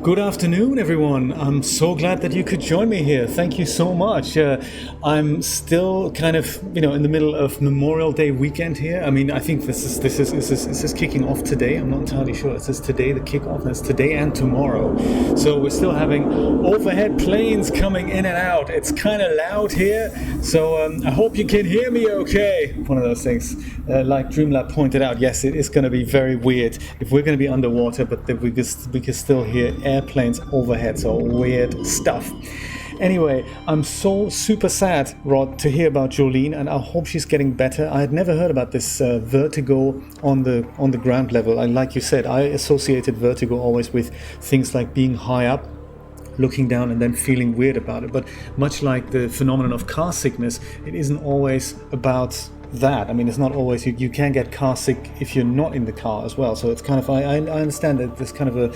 Good afternoon, everyone. I'm so glad that you could join me here. Thank you so much. I'm still kind of, in the middle of Memorial Day weekend here. I mean, I think this is kicking off today. I'm not entirely sure. It says today the kickoff. That's today and tomorrow. So we're still having overhead planes coming in and out. It's kind of loud here. So I hope you can hear me okay. One of those things. Like Dreamlab pointed out, yes, it is going to be very weird if we're going to be underwater, but that we can still hear airplanes overhead, so weird stuff. Anyway, I'm so super sad, Rod, to hear about Jolene, and I hope she's getting better. I had never heard about this vertigo on the ground level. And like you said, I associated vertigo always with things like being high up, looking down and then feeling weird about it. But much like the phenomenon of car sickness, it isn't always about that. I mean, it's not always, you can get car sick if you're not in the car as well. So it's kind of, I understand that there's kind of a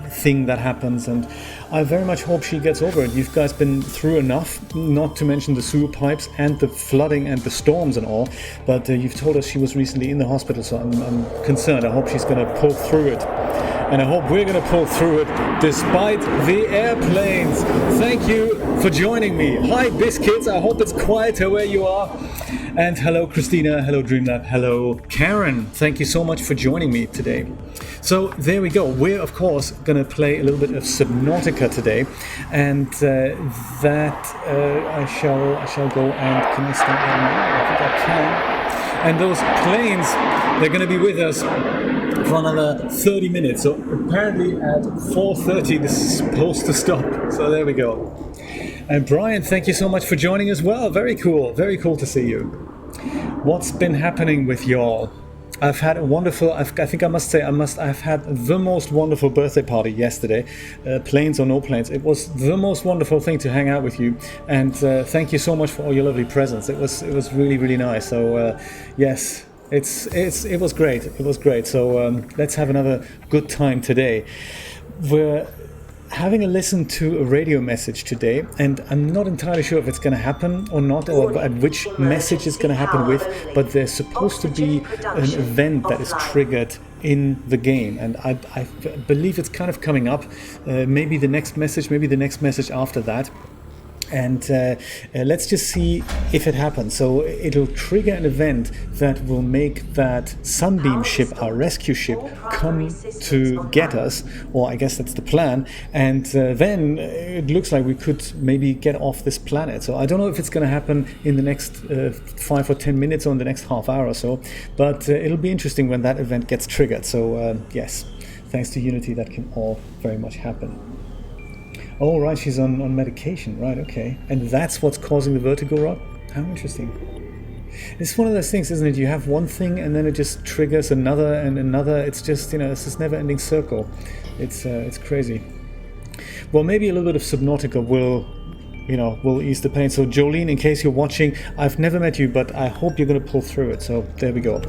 thing that happens, and I very much hope she gets over it. You guys been through enough, not to mention the sewer pipes and the flooding and the storms and all, but you've told us she was recently in the hospital, so I'm concerned. I hope she's going to pull through it. And I hope we're going to pull through it despite the airplanes. Thank you for joining me. Hi, Biscuits. I hope it's quieter where you are. And hello, Christina. Hello, Dreamlab. Hello, Karen. Thank you so much for joining me today. So there we go. We're, of course, going to play a little bit of Subnautica today. And I shall go and... Can I start that now? I think I can. And those planes, they're going to be with us for another 30 minutes. So apparently at 4:30 this is supposed to stop. So there we go. And Brian, thank you so much for joining as well. Very cool to see you. What's been happening with y'all? I've had a wonderful, I've had the most wonderful birthday party yesterday. Planes or no planes. It was the most wonderful thing to hang out with you. And thank you so much for all your lovely presents. It was really, really nice. So yes. It was great. It was great. So let's have another good time today. We're having a listen to a radio message today, and I'm not entirely sure if it's going to happen or not, or at which message it's going to happen with, but there's supposed to be an event that is triggered in the game, and I believe it's kind of coming up. Maybe the next message after that. And let's just see if it happens. So it'll trigger an event that will make that Sunbeam ship, our rescue ship, come to get us, or I guess that's the plan. And then it looks like we could maybe get off this planet. So I don't know if it's going to happen in the next 5 or 10 minutes or in the next half hour or so, but it'll be interesting when that event gets triggered. So yes, thanks to Unity, that can all very much happen. Oh, right, she's on medication, right, okay. And that's what's causing the vertigo, Rod? How interesting. It's one of those things, isn't it? You have one thing and then it just triggers another and another. It's just, it's this never-ending circle. It's crazy. Well, maybe a little bit of Subnautica will ease the pain. So Jolene, in case you're watching, I've never met you, but I hope you're going to pull through it. So there we go.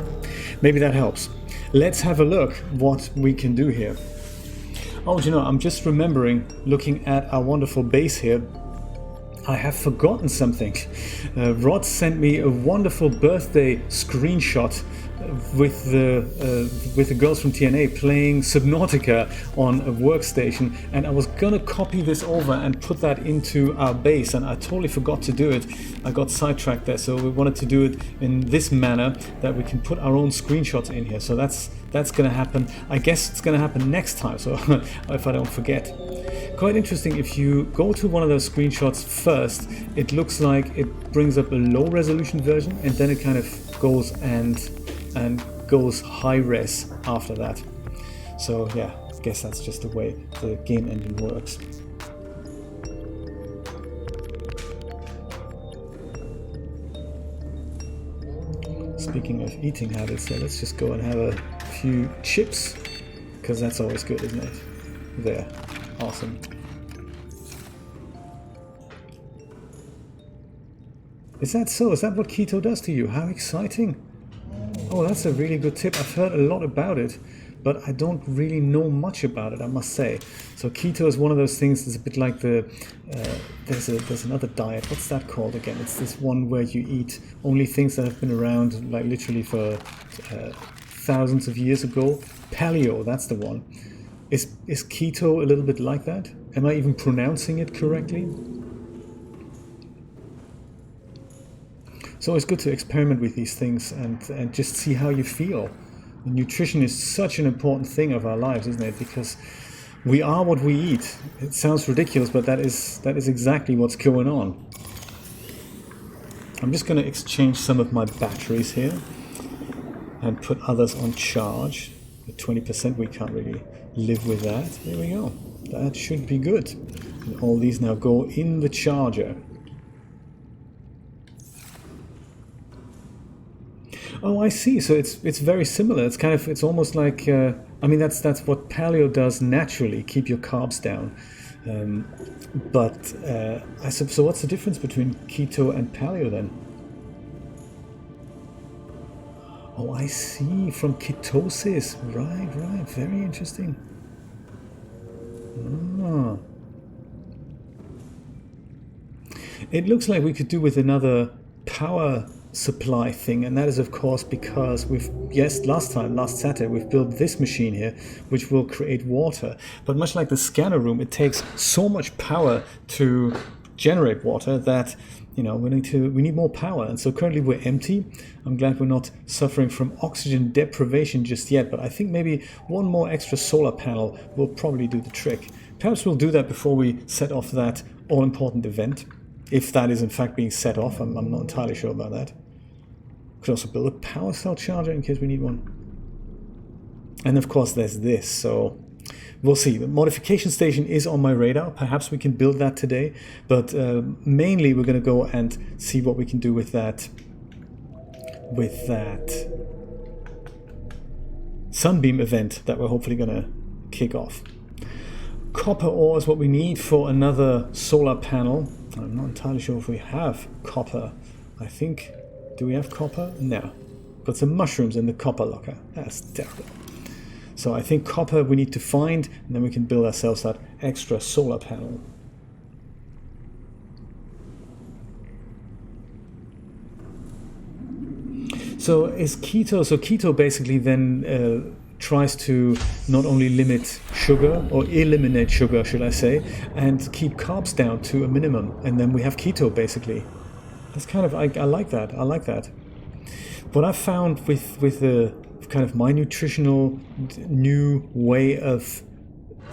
Maybe that helps. Let's have a look what we can do here. Oh, I'm just remembering, looking at our wonderful base here, I have forgotten something. Rod sent me a wonderful birthday screenshot with the girls from TNA playing Subnautica on a workstation, and I was gonna copy this over and put that into our base, and I totally forgot to do it. I got sidetracked there, so we wanted to do it in this manner that we can put our own screenshots in here. So that's gonna happen. I guess it's gonna happen next time, so if I don't forget. Quite interesting, if you go to one of those screenshots first, it looks like it brings up a low resolution version, and then it kind of goes and goes high res after that. So yeah, I guess that's just the way the game engine works. Speaking of eating habits, let's just go and have a few chips, because that's always good, isn't it? There, awesome. Is that so? Is that what keto does to you? How exciting! Oh, that's a really good tip. I've heard a lot about it, but I don't really know much about it, I must say. So keto is one of those things that's a bit like the, there's another diet. What's that called again? It's this one where you eat only things that have been around like literally for thousands of years ago. Paleo, that's the one. Is keto a little bit like that? Am I even pronouncing it correctly? So it's good to experiment with these things and just see how you feel. Nutrition is such an important thing of our lives, isn't it? Because we are what we eat. It sounds ridiculous, but that is exactly what's going on. I'm just going to exchange some of my batteries here and put others on charge. At 20%, we can't really live with that. There we go. That should be good. And all these now go in the charger. Oh, I see. So it's very similar. It's almost like I mean that's what paleo does naturally. Keep your carbs down. So what's the difference between keto and paleo then? Oh, I see. From ketosis. Right. Very interesting. Ah. It looks like we could do with another power supply thing, and that is of course because last Saturday we've built this machine here which will create water, but much like the scanner room, it takes so much power to generate water that we need more power, and so currently we're empty. I'm glad we're not suffering from oxygen deprivation just yet, but I think maybe one more extra solar panel will probably do the trick. Perhaps we'll do that before we set off that all-important event. If that is in fact being set off, I'm not entirely sure about that. Could also build a power cell charger in case we need one. And of course there's this, so we'll see. The modification station is on my radar. Perhaps we can build that today, but mainly we're going to go and see what we can do with that sunbeam event that we're hopefully going to kick off. Copper ore is what we need for another solar panel. I'm not entirely sure if we have copper. I think, do we have copper? No. Got some mushrooms in the copper locker. That's terrible. So I think copper we need to find, and then we can build ourselves that extra solar panel. So keto basically then tries to not only limit sugar, or eliminate sugar, should I say, and keep carbs down to a minimum. And then we have keto, basically. That's kind of, I like that. I like that. What I've found with the kind of my nutritional new way of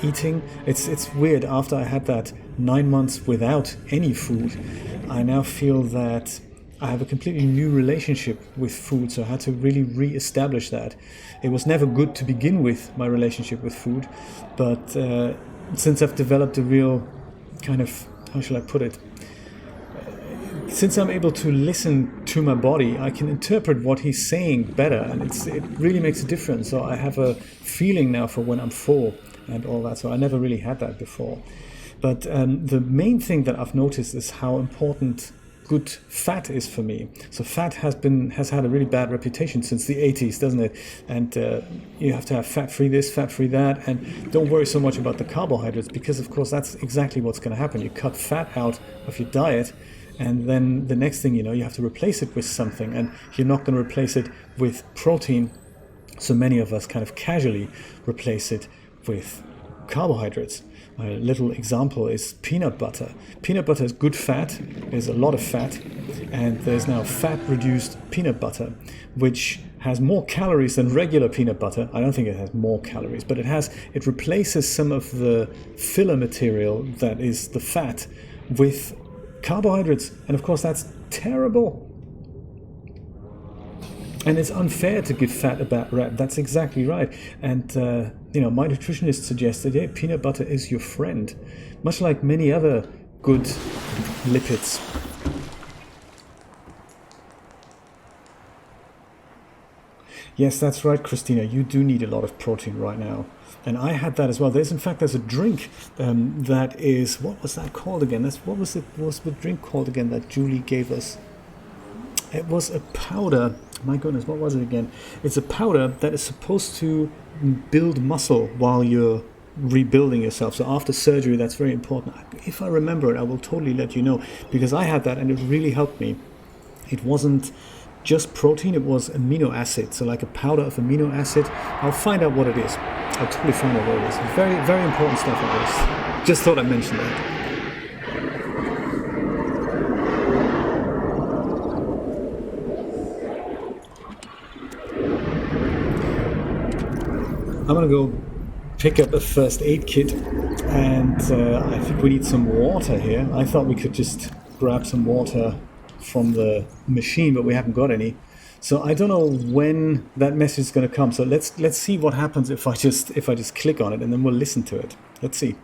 eating, it's weird. After I had that 9 months without any food, I now feel that I have a completely new relationship with food, so I had to really re-establish that. It was never good to begin with, my relationship with food, but since I've developed a real kind of, how shall I put it? Since I'm able to listen to my body, I can interpret what he's saying better, and it really makes a difference. So I have a feeling now for when I'm full and all that, so I never really had that before. But the main thing that I've noticed is how important good fat is for me. So fat has had a really bad reputation since the 80s, doesn't it? And you have to have fat-free this, fat-free that, and don't worry so much about the carbohydrates, because of course that's exactly what's going to happen. You cut fat out of your diet, and then the next thing you know, you have to replace it with something, and you're not going to replace it with protein. So many of us kind of casually replace it with carbohydrates. A little example is peanut butter. Peanut butter is good fat. There's a lot of fat, and there's now fat-reduced peanut butter, which has more calories than regular peanut butter. I don't think it has more calories, but it replaces some of the filler material that is the fat with carbohydrates, and of course that's terrible. And it's unfair to give fat a bad rap. That's exactly right. And my nutritionist suggested, peanut butter is your friend, much like many other good lipids. Yes, that's right, Christina. You do need a lot of protein right now. And I had that as well. There's a drink that is, what was that called again? What was the drink called again that Julie gave us? It was a powder. My goodness, what was it again? It's a powder that is supposed to build muscle while you're rebuilding yourself. So after surgery, that's very important. If I remember it, I will totally let you know, because I had that and it really helped me. It wasn't just protein, it was amino acid, so like a powder of amino acid. I'll find out what it is. I'll totally find out what it is. Very, very important stuff like this. Just thought I'd mention that. I'm gonna go pick up a first aid kit, and I think we need some water here. I thought we could just grab some water from the machine, but we haven't got any. So I don't know when that message is going to come. So let's see what happens if I just click on it, and then we'll listen to it. Let's see.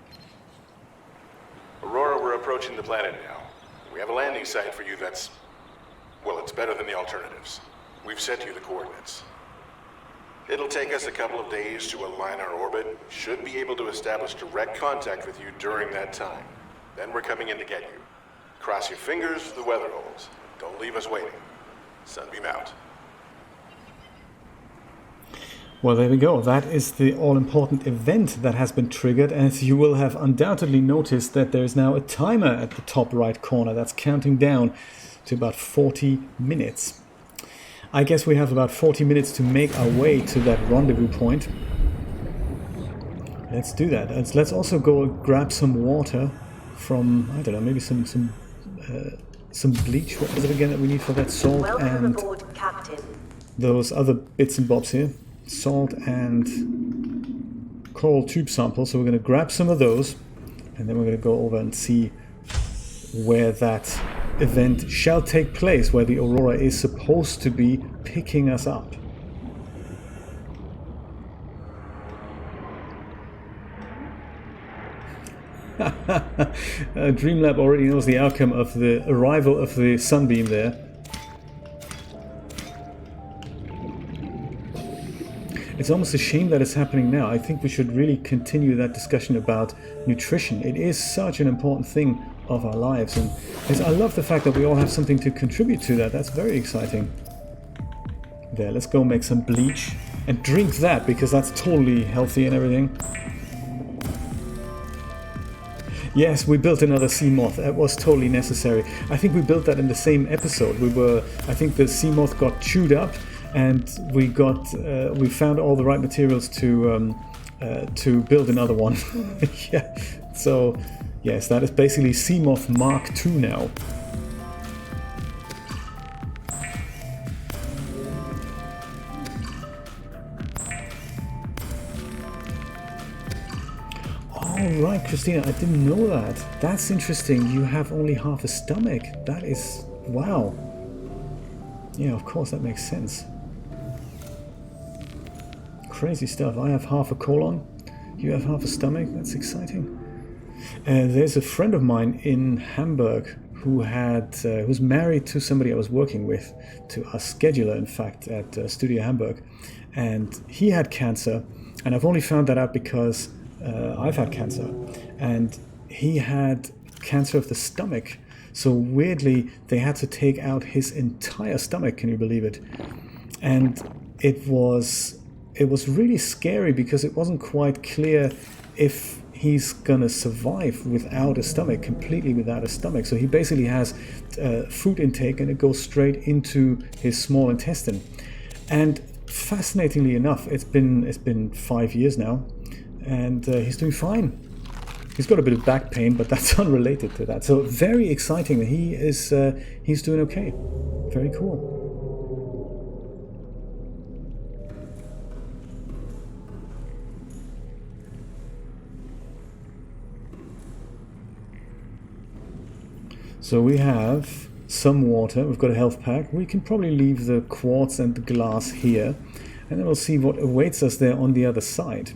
Aurora, we're approaching the planet now. We have a landing site for you that's, well, it's better than the alternatives. We've sent you the coordinates. It'll take us a couple of days to align our orbit. Should be able to establish direct contact with you during that time. Then we're coming in to get you. Cross your fingers for the weather holds. Don't leave us waiting. Sunbeam out. Well, there we go. That is the all-important event that has been triggered, and you will have undoubtedly noticed that there is now a timer at the top right corner that's counting down to about 40 minutes. I guess we have about 40 minutes to make our way to that rendezvous point. Let's do that. Let's also go grab some water from, I don't know, maybe some bleach. What was it again that we need for that? Salt. Welcome and aboard, Captain. Those other bits and bobs here. Salt and coral tube samples. So we're going to grab some of those, and then we're going to go over and see where that event shall take place, where the Aurora is supposed to be picking us up. Dreamlab already knows the outcome of the arrival of the sunbeam there. It's almost a shame that it's happening now. I think we should really continue that discussion about nutrition. It is such an important thing of our lives, and I love the fact that we all have something to contribute to that. That's very exciting. There, let's go make some bleach and drink that, because that's totally healthy and everything. Yes, we built another sea moth. That was totally necessary. I think we built that in the same episode. I think the sea moth got chewed up, and we found all the right materials to build another one. Yeah. So yes, that is basically Sea Moth Mark II now. All right, Christina, I didn't know that. That's interesting. You have only half a stomach. That is, wow. Yeah, of course, that makes sense. Crazy stuff. I have half a colon. You have half a stomach. That's exciting. There's a friend of mine in Hamburg who's married to somebody I was working with, to our scheduler, in fact, at Studio Hamburg, and he had cancer, and I've only found that out because I've had cancer, and he had cancer of the stomach. So weirdly, they had to take out his entire stomach. Can you believe it? And it was really scary, because it wasn't quite clear if he's gonna survive without a stomach, completely without a stomach. So he basically has food intake, and it goes straight into his small intestine. And fascinatingly enough, it's been 5 years now, and he's doing fine. He's got a bit of back pain, but that's unrelated to that. So very exciting that he's doing okay. Very cool. So we have some water, we've got a health pack. We can probably leave the quartz and the glass here, and then we'll see what awaits us there on the other side.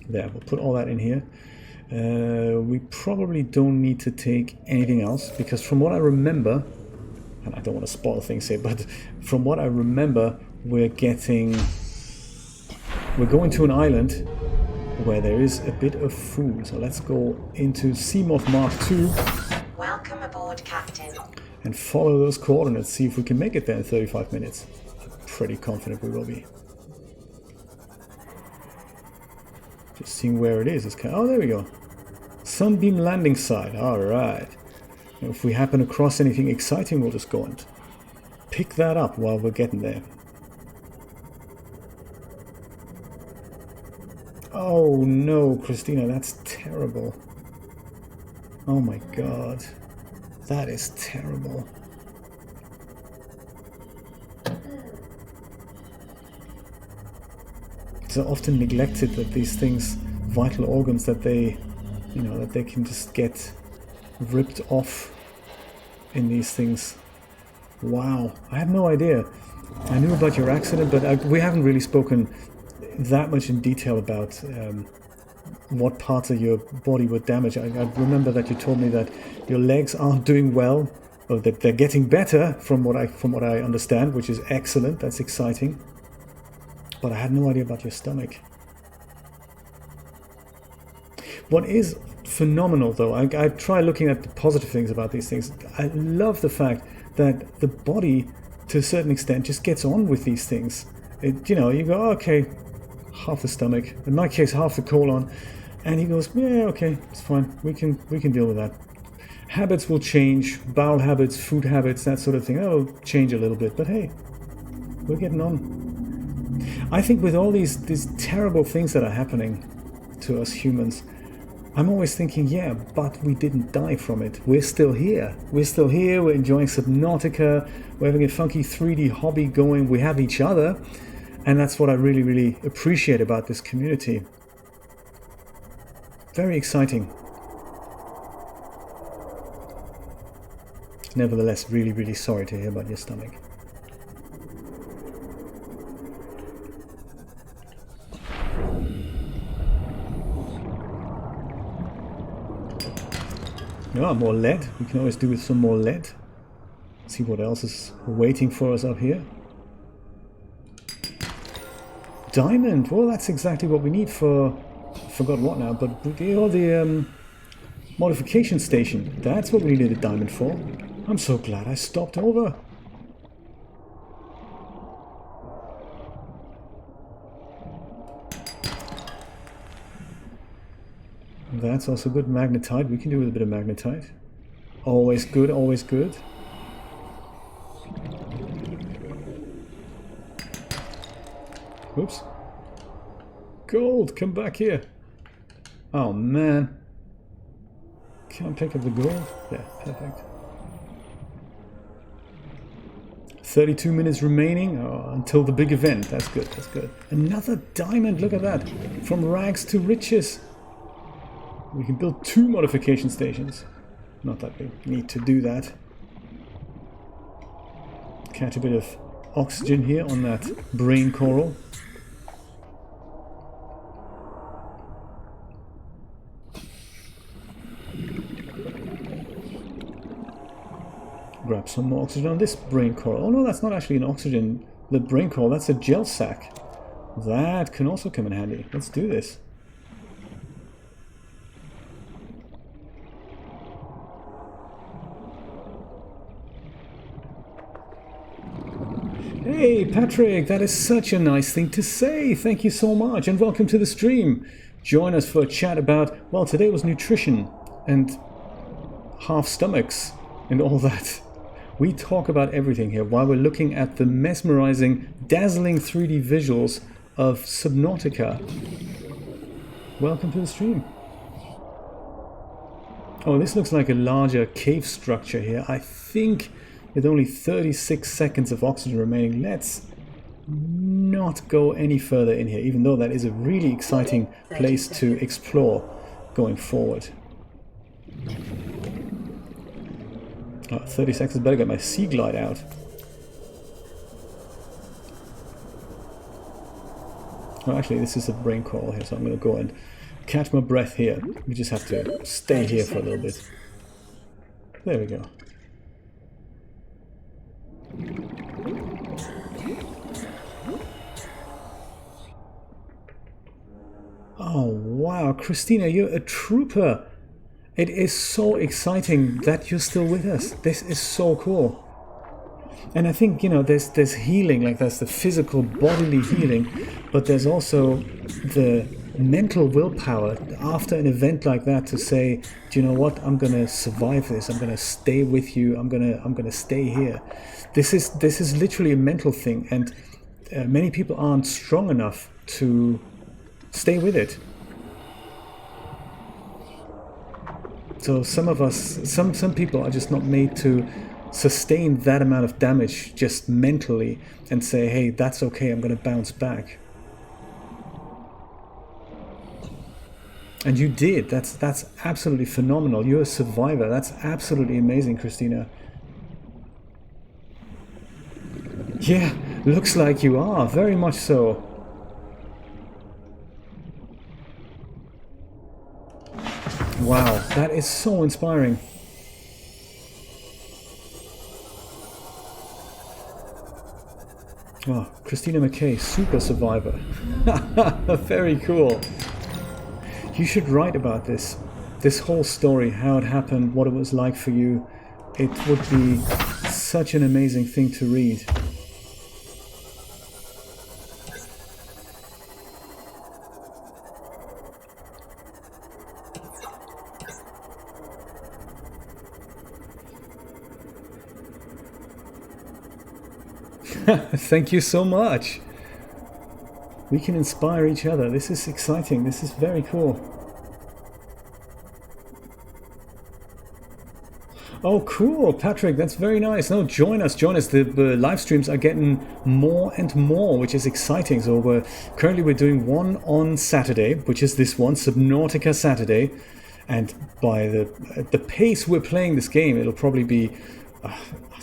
There, we'll put all that in here. We probably don't need to take anything else, because from what I remember, and I don't want to spoil things here, but from what I remember, we're going to an island where there is a bit of food. So let's go into Seamoth Mark II. Welcome aboard, Captain. And follow those coordinates, see if we can make it there in 35 minutes. I'm pretty confident we will be. Just seeing where it is. Oh, there we go. Sunbeam landing site. All right. If we happen across anything exciting, we'll just go and pick that up while we're getting there. Oh no, Christina, that's terrible. Oh my god. That is terrible. It's often neglected that these things, vital organs, that they, you know, that they can just get ripped off in these things. Wow, I had no idea. I knew about your accident, but we haven't really spoken that much in detail about what parts of your body were damaged. I remember that you told me that your legs aren't doing well, or that they're getting better from what I understand, which is excellent. That's exciting. But I had no idea about your stomach. What is phenomenal, though, I try looking at the positive things about these things. I love the fact that the body, to a certain extent, just gets on with these things. You know, you go, oh, okay, half the stomach. In my case, half the colon. And he goes, yeah, okay, it's fine. We can deal with that. Habits will change, bowel habits, food habits, that sort of thing. That'll change a little bit, but hey, we're getting on. I think with all these terrible things that are happening to us humans, I'm always thinking, yeah, but we didn't die from it. We're still here. We're still here. We're enjoying Subnautica. We're having a funky 3D hobby going. We have each other. And that's what I really, really appreciate about this community. Very exciting. Nevertheless, really, really sorry to hear about your stomach. Oh, more lead. We can always do with some more lead. See what else is waiting for us up here. Diamond. Well, that's exactly what we need for... I forgot what now, but the modification station. That's what we needed a diamond for. I'm so glad I stopped over. That's also good. Magnetite. We can do with a bit of magnetite. Always good, always good. Whoops. Gold, come back here. Oh man. Can I pick up the gold? Yeah, perfect. 32 minutes remaining until the big event. That's good, that's good. Another diamond, look at that. From rags to riches. We can build 2 modification stations. Not that we need to do that. Catch a bit of oxygen here on that brain coral. Grab some more oxygen on this brain coral. Oh no, that's not actually an oxygen. The brain coral, that's a gel sac. That can also come in handy. Let's do this. Hey Patrick, that is such a nice thing to say. Thank you so much and welcome to the stream. Join us for a chat about, well, today was nutrition and half stomachs and all that. We talk about everything here while we're looking at the mesmerizing, dazzling 3D visuals of Subnautica. Welcome to the stream. Oh, this looks like a larger cave structure here. I think with only 36 seconds of oxygen remaining, let's not go any further in here, even though that is a really exciting place to explore going forward. 30 seconds, better get my sea glide out. Well, actually, this is a brain coral here, so I'm going to go and catch my breath here. We just have to stay here for a little bit. There we go. Oh, wow, Christina, you're a trooper. It is so exciting that you're still with us. This is so cool. And I think, you know, there's healing, like there's the physical bodily healing, but there's also the mental willpower after an event like that to say, do you know what, I'm gonna survive this, I'm gonna stay with you, I'm gonna stay here. This is literally a mental thing, and many people aren't strong enough to stay with it. So some of us, some people are just not made to sustain that amount of damage just mentally and say, hey, that's okay, I'm going to bounce back. And you did. That's absolutely phenomenal. You're a survivor. That's absolutely amazing, Christina. Yeah, looks like you are, very much so. Wow, that is so inspiring. Oh, Christina McKay, super survivor. Very cool. You should write about this whole story, how it happened, what it was like for you. It would be such an amazing thing to read. Thank you so much. We can inspire each other. This is exciting. This is very cool. Oh, cool, Patrick. That's very nice. No, join us. The live streams are getting more and more, which is exciting. So currently we're doing one on Saturday, which is this one, Subnautica Saturday. And by the pace we're playing this game, it'll probably be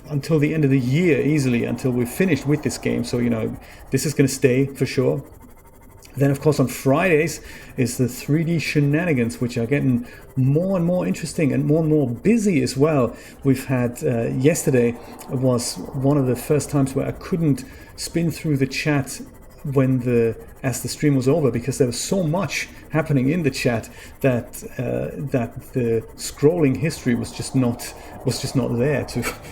until the end of the year, easily, until we're finished with this game. So, you know, this is going to stay for sure. Then, of course, on Fridays is the 3D shenanigans, which are getting more and more interesting and more busy as well. We've had, yesterday was one of the first times where I couldn't spin through the chat as the stream was over, because there was so much happening in the chat that the scrolling history was just not there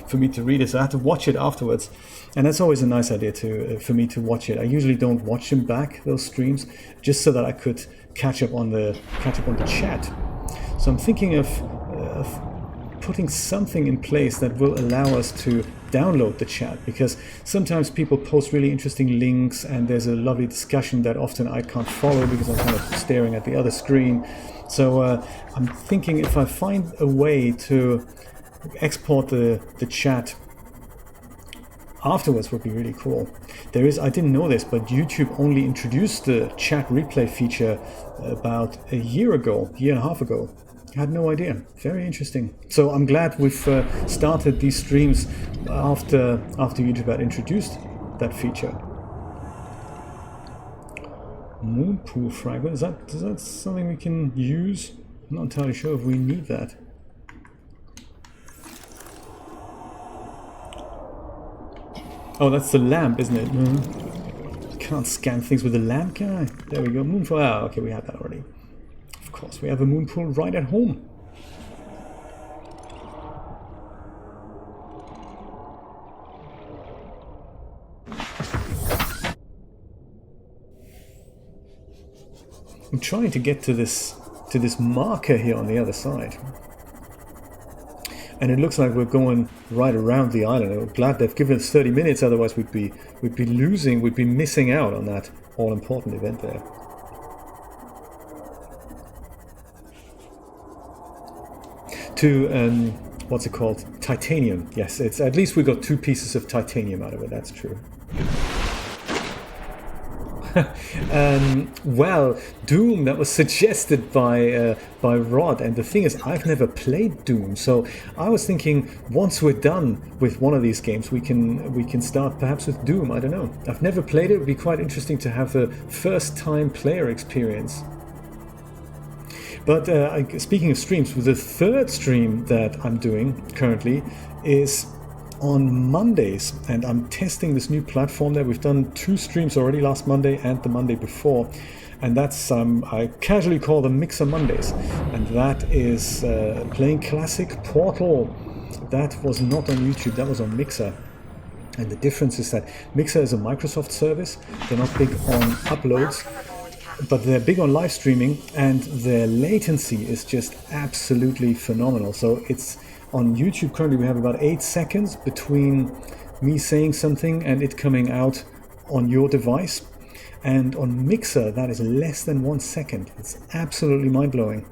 for me to read it. So I had to watch it afterwards, and that's always a nice idea for me to watch it. I usually don't watch them back, those streams, just so that I could catch up on the chat. So I'm thinking of putting something in place that will allow us to download the chat, because sometimes people post really interesting links and there's a lovely discussion that often I can't follow because I'm kind of staring at the other screen. So I'm thinking if I find a way to export the chat afterwards would be really cool. I didn't know this, but YouTube only introduced the chat replay feature about a year and a half ago. I had no idea. Very interesting. So I'm glad we've started these streams after YouTube had introduced that feature. Moonpool fragment. Is that something we can use? I'm not entirely sure if we need that. Oh, that's the lamp, isn't it? Can't scan things with the lamp, can I? There we go. Moonpool. Ah, okay, we had that already. Of course, we have a moonpool right at home. I'm trying to get to this marker here on the other side, and it looks like we're going right around the island. I'm glad they've given us 30 minutes. Otherwise, we'd be missing out on that all-important event there. To what's it called? Titanium. Yes, it's at least we got 2 pieces of titanium out of it. That's true. Well, Doom, that was suggested by Rod, and the thing is, I've never played Doom, so I was thinking once we're done with one of these games, we can start perhaps with Doom. I don't know. I've never played it. It would be quite interesting to have a first-time player experience. But speaking of streams, the 3rd stream that I'm doing currently is on Mondays, and I'm testing this new platform there. We've done 2 streams already, last Monday and the Monday before, and that's I casually call them Mixer Mondays, and that is playing classic Portal. That was not on YouTube, that was on Mixer. And the difference is that Mixer is a Microsoft service. They're not big on uploads. but they're big on live streaming, and their latency is just absolutely phenomenal. So it's on YouTube currently we have about 8 seconds between me saying something and it coming out on your device, and on Mixer that is less than 1 second. It's absolutely mind-blowing.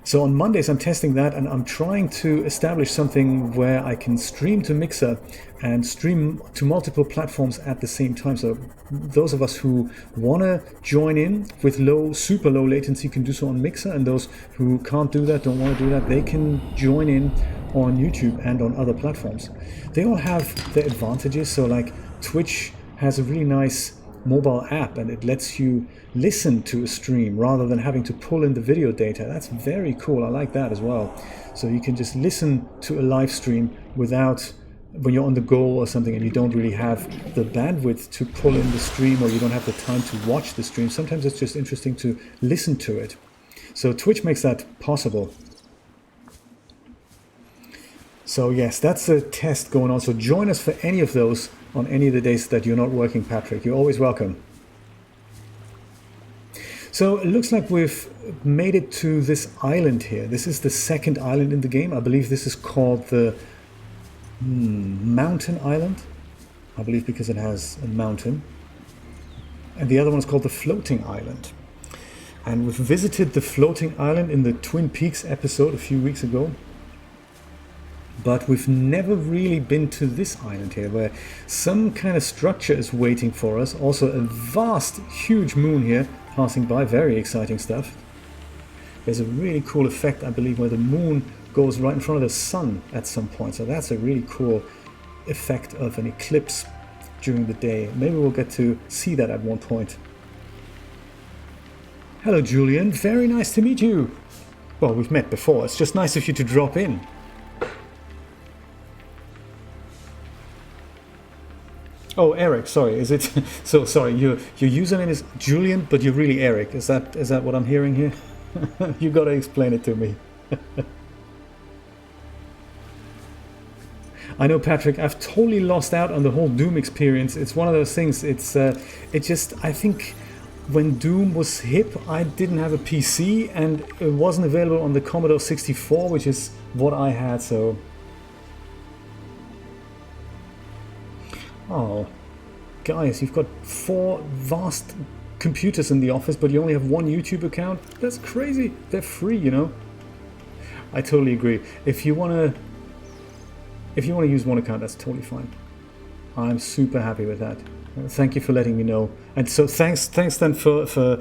So on Mondays I'm testing that, and I'm trying to establish something where I can stream to Mixer and stream to multiple platforms at the same time. So those of us who want to join in with super low latency can do so on Mixer, and those who can't do that, don't want to do that, they can join in on YouTube and on other platforms. They all have their advantages. So like Twitch has a really nice mobile app, and it lets you listen to a stream rather than having to pull in the video data. That's very cool. I like that as well. So you can just listen to a live stream without, when you're on the go or something and you don't really have the bandwidth to pull in the stream, or you don't have the time to watch the stream. Sometimes it's just interesting to listen to it. So Twitch makes that possible. So yes, that's a test going on. So join us for any of those on any of the days that you're not working, Patrick. You're always welcome. So it looks like we've made it to this island here. This is the second island in the game. I believe this is called the Mountain Island. I believe because it has a mountain. And the other one is called the Floating Island. And we've visited the Floating Island in the Twin Peaks episode a few weeks ago. But we've never really been to this island here, where some kind of structure is waiting for us. Also a vast, huge moon here passing by. Very exciting stuff. There's a really cool effect, I believe, where the moon goes right in front of the sun at some point. So that's a really cool effect of an eclipse during the day. Maybe we'll get to see that at one point. Hello, Julian. Very nice to meet you. Well, we've met before. It's just nice of you to drop in. Oh, Eric, sorry, is it? So sorry, your username is Julian, but you're really Eric. Is that what I'm hearing here? You gotta explain it to me. I know, Patrick, I've totally lost out on the whole Doom experience. It's one of those things, I think when Doom was hip, I didn't have a PC, and it wasn't available on the Commodore 64, which is what I had, so... Oh, guys, you've got 4 vast computers in the office, but you only have 1 YouTube account? That's crazy. They're free, you know. I totally agree. If you want to use one account, that's totally fine. I'm super happy with that. Thank you for letting me know. And so thanks then for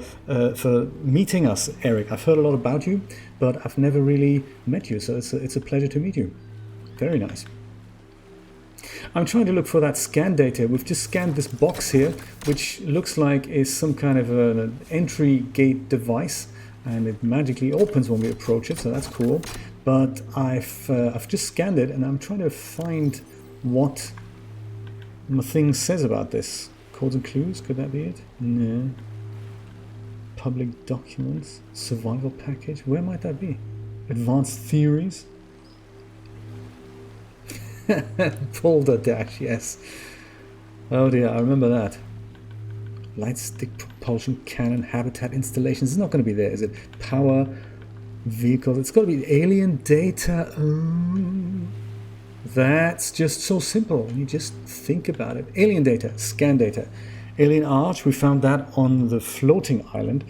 meeting us, Eric. I've heard a lot about you, but I've never really met you, so it's a pleasure to meet you. Very nice. I'm trying to look for that scan data. We've just scanned this box here, which looks like is some kind of an entry gate device, and it magically opens when we approach it, so that's cool. But I've just scanned it, and I'm trying to find what my thing says about this. Codes and clues, could that be it? No. Public documents, survival package, where might that be? Advanced theories. Boulder Dash, yes. Oh dear, I remember that. Light stick propulsion cannon, habitat installations. It's not going to be there, is it? Power vehicles. It's got to be alien data. That's just so simple. You just think about it. Alien data, scan data. Alien arch, we found that on the floating island.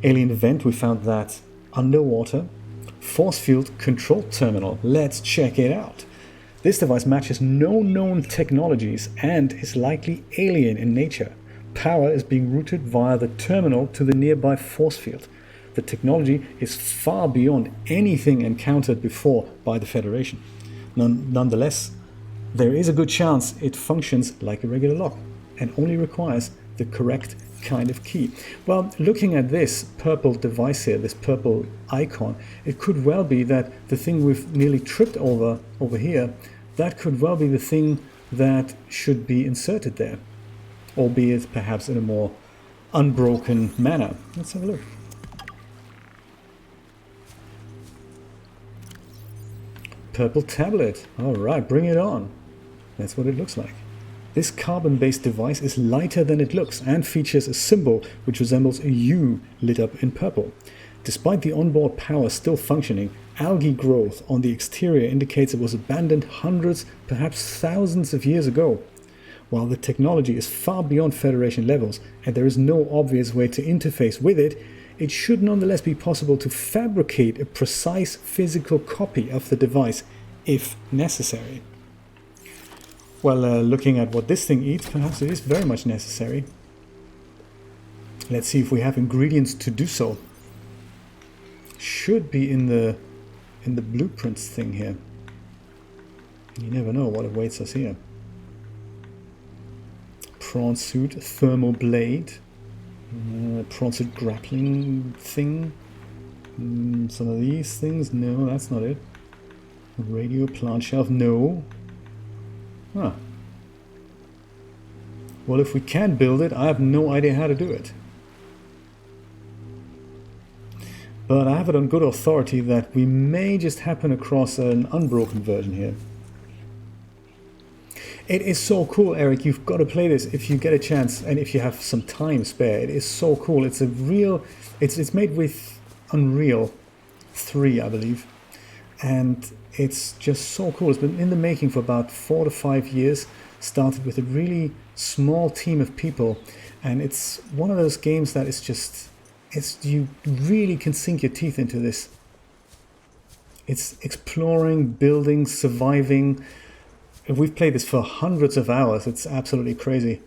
Alien vent, we found that underwater. Force field control terminal. Let's check it out. This device matches no known technologies and is likely alien in nature. Power is being routed via the terminal to the nearby force field. The technology is far beyond anything encountered before by the Federation. Nonetheless, there is a good chance it functions like a regular lock and only requires the correct kind of key. Well, looking at this purple device here, this purple icon, it could well be that the thing we've nearly tripped over here, that could well be the thing that should be inserted there, albeit perhaps in a more unbroken manner. Let's have a look. Purple tablet. All right, bring it on. That's what it looks like. This carbon-based device is lighter than it looks and features a symbol which resembles a U lit up in purple. Despite the onboard power still functioning, algae growth on the exterior indicates it was abandoned hundreds, perhaps thousands of years ago. While the technology is far beyond Federation levels and there is no obvious way to interface with it, it should nonetheless be possible to fabricate a precise physical copy of the device if necessary. Well, looking at what this thing eats, perhaps it is very much necessary. Let's see if we have ingredients to do so. Should be in the blueprints thing here. You never know what awaits us here. Prawn suit, thermal blade, prawn suit grappling thing. Some of these things, no, that's not it. Radio plant shelf, no. Huh. Well, if we can build it, I have no idea how to do it. But I have it on good authority that we may just happen across an unbroken version here. It is so cool, Eric. You've got to play this if you get a chance and if you have some time spare. It is so cool. It's a real... It's made with Unreal 3, I believe. And it's just so cool. It's been in the making for about 4 to 5 years. Started with a really small team of people. And it's one of those games that is just... you really can sink your teeth into this. It's exploring, building, surviving. If we've played this for hundreds of hours, it's absolutely crazy.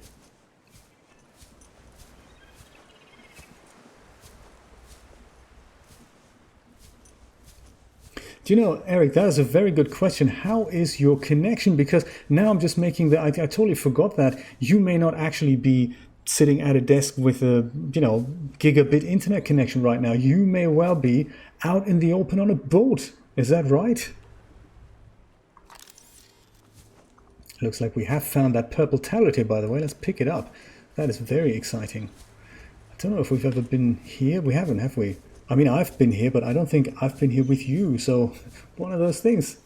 Do you know, Eric, that is a very good question. How is your connection? Because now I'm just making the... I totally forgot that you may not actually be sitting at a desk with a, gigabit internet connection right now. You may well be out in the open on a boat. Is that right? Looks like we have found that purple tablet here, by the way. Let's pick it up. That is very exciting. I don't know if we've ever been here. We haven't, have we? I mean, I've been here, but I don't think I've been here with you. So, one of those things.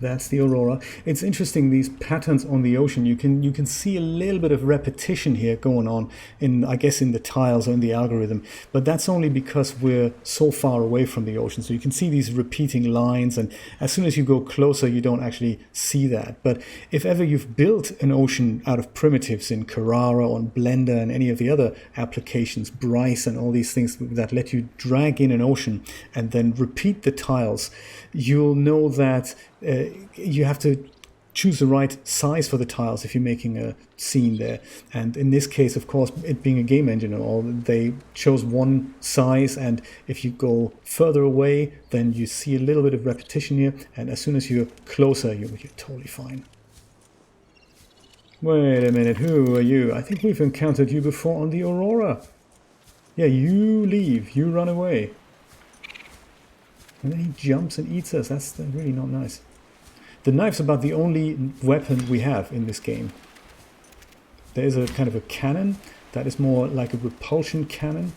That's the Aurora. It's interesting, these patterns on the ocean. You can see a little bit of repetition here going on in, I guess, in the tiles or in the algorithm. But that's only because we're so far away from the ocean. So you can see these repeating lines, and as soon as you go closer, you don't actually see that. But if ever you've built an ocean out of primitives in Carrara or in Blender and any of the other applications, Bryce and all these things that let you drag in an ocean and then repeat the tiles, you'll know that you have to choose the right size for the tiles if you're making a scene there. And in this case, of course, it being a game engine, they chose one size, and if you go further away, then you see a little bit of repetition here, and as soon as you're closer, you're totally fine. Wait a minute, who are you? I think we've encountered you before on the Aurora. Yeah, you leave, you run away. And then he jumps and eats us. That's really not nice. The knife's about the only weapon we have in this game. There is a kind of a cannon that is more like a repulsion cannon.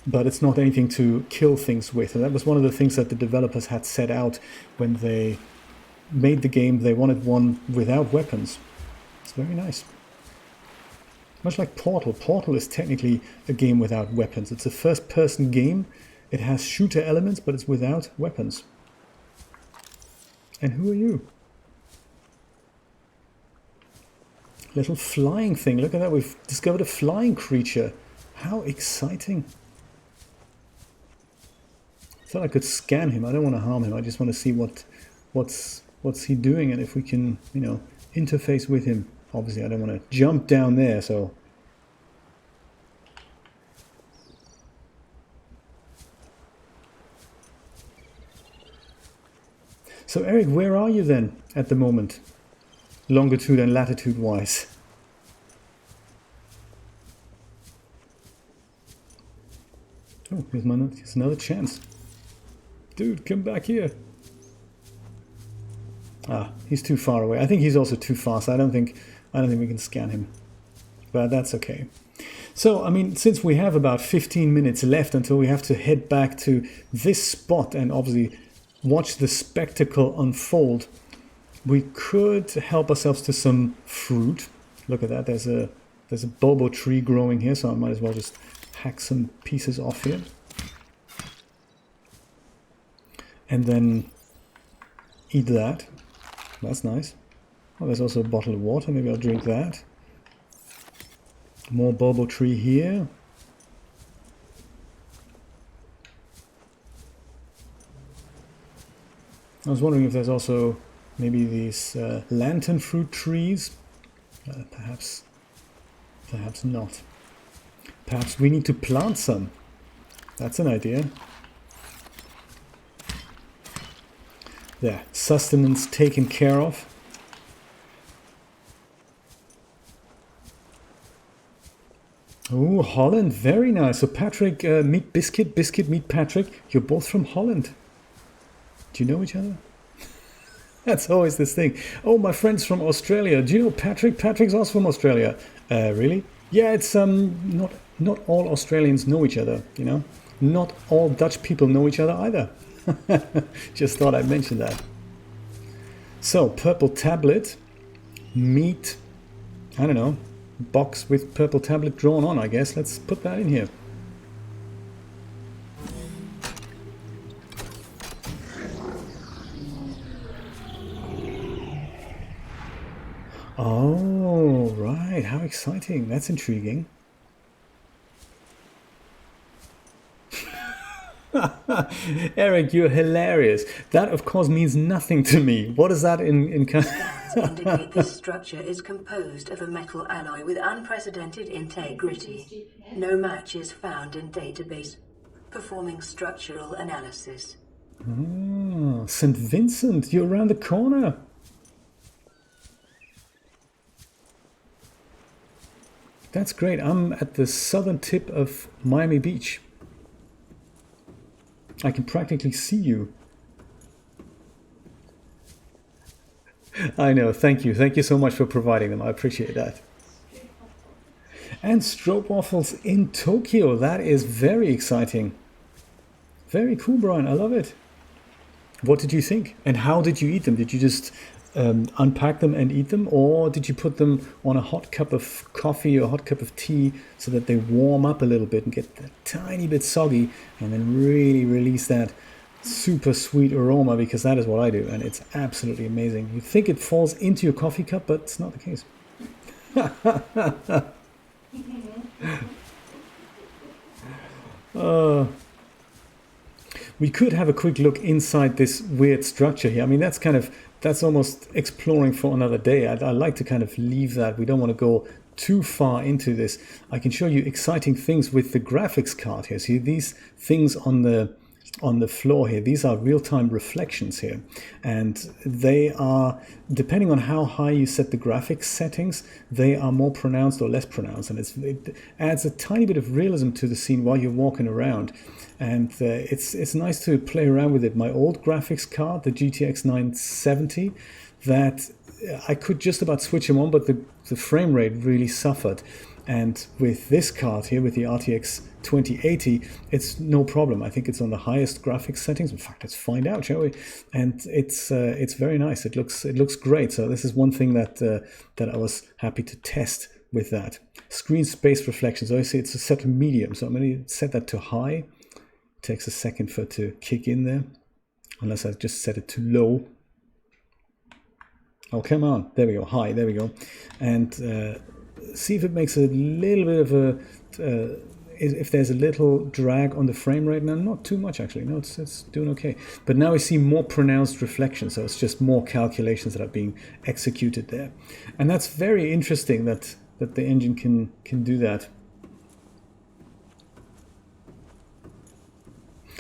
But it's not anything to kill things with. And that was one of the things that the developers had set out when they made the game. They wanted one without weapons. It's very nice. Much like Portal. Portal is technically a game without weapons. It's a first-person game. It has shooter elements, but it's without weapons. And who are you? Little flying thing. Look at that. We've discovered a flying creature. How exciting. I thought I could scan him. I don't want to harm him. I just want to see what's he doing, and if we can, interface with him. Obviously, I don't want to jump down there, so... So Eric, where are you then at the moment, longitude and latitude wise? Oh, here's another chance. Dude, come back here. Ah, he's too far away. I think he's also too fast. I don't think we can scan him. But that's okay. So, I mean, since we have about 15 minutes left until we have to head back to this spot and obviously watch the spectacle unfold, we could help ourselves to some fruit. Look at that. There's a bobo tree growing here, so I might as well just hack some pieces off here. And then eat that. That's nice. Oh, there's also a bottle of water. Maybe I'll drink that. More bobo tree here. I was wondering if there's also maybe these lantern fruit trees. Perhaps not. Perhaps we need to plant some. That's an idea. There, sustenance taken care of. Oh, Holland, very nice. So Patrick, meet Biscuit, Biscuit, meet Patrick. You're both from Holland. Do you know each other? That's always this thing. Oh, my friend's from Australia. Do you know Patrick? Patrick's also from Australia. Really? Yeah, it's not all Australians know each other, you know. Not all Dutch people know each other either. Just thought I'd mention that. So, purple tablet, meat, I don't know, box with purple tablet drawn on, I guess. Let's put that in here. Oh, right. How exciting. That's intriguing. Eric, you're hilarious. That, of course, means nothing to me. What is that in Scans indicate this structure is composed of a metal alloy with unprecedented integrity. No match is found in database. Performing structural analysis. Oh, St. Vincent, you're around the corner. That's great. I'm at the southern tip of Miami Beach. I can practically see you. I know. Thank you. Thank you so much for providing them. I appreciate that. And strobe waffles in Tokyo. That is very exciting. Very cool, Brian. I love it. What did you think? And how did you eat them? Did you just unpack them and eat them? Or did you put them on a hot cup of coffee or a hot cup of tea so that they warm up a little bit and get a tiny bit soggy and then really release that super sweet aroma? Because that is what I do, and it's absolutely amazing. You think it falls into your coffee cup, but it's not the case. We could have a quick look inside this weird structure here. I mean, that's almost exploring for another day. I like to kind of leave that. We don't want to go too far into this. I can show you exciting things with the graphics card here. See these things on the floor here. These are real-time reflections here, and they are, depending on how high you set the graphics settings, they are more pronounced or less pronounced, and it adds a tiny bit of realism to the scene while you're walking around. And it's nice to play around with it. My old graphics card, the GTX 970, that I could just about switch them on, but the frame rate really suffered. And with this card here, with the RTX 2080, it's no problem. I think it's on the highest graphics settings. In fact, let's find out, shall we? And it's very nice. It looks great. So this is one thing that I was happy to test with that. Screen space reflections. So I see it's set to medium. So I'm going to set that to high. It takes a second for it to kick in there, unless I just set it to low. Oh, come on. There we go. High. There we go. And see if it makes a little bit of if there's a little drag on the frame rate. Now, not too much actually. No, it's doing okay. But now we see more pronounced reflection. So it's just more calculations that are being executed there. And that's very interesting that the engine can do that.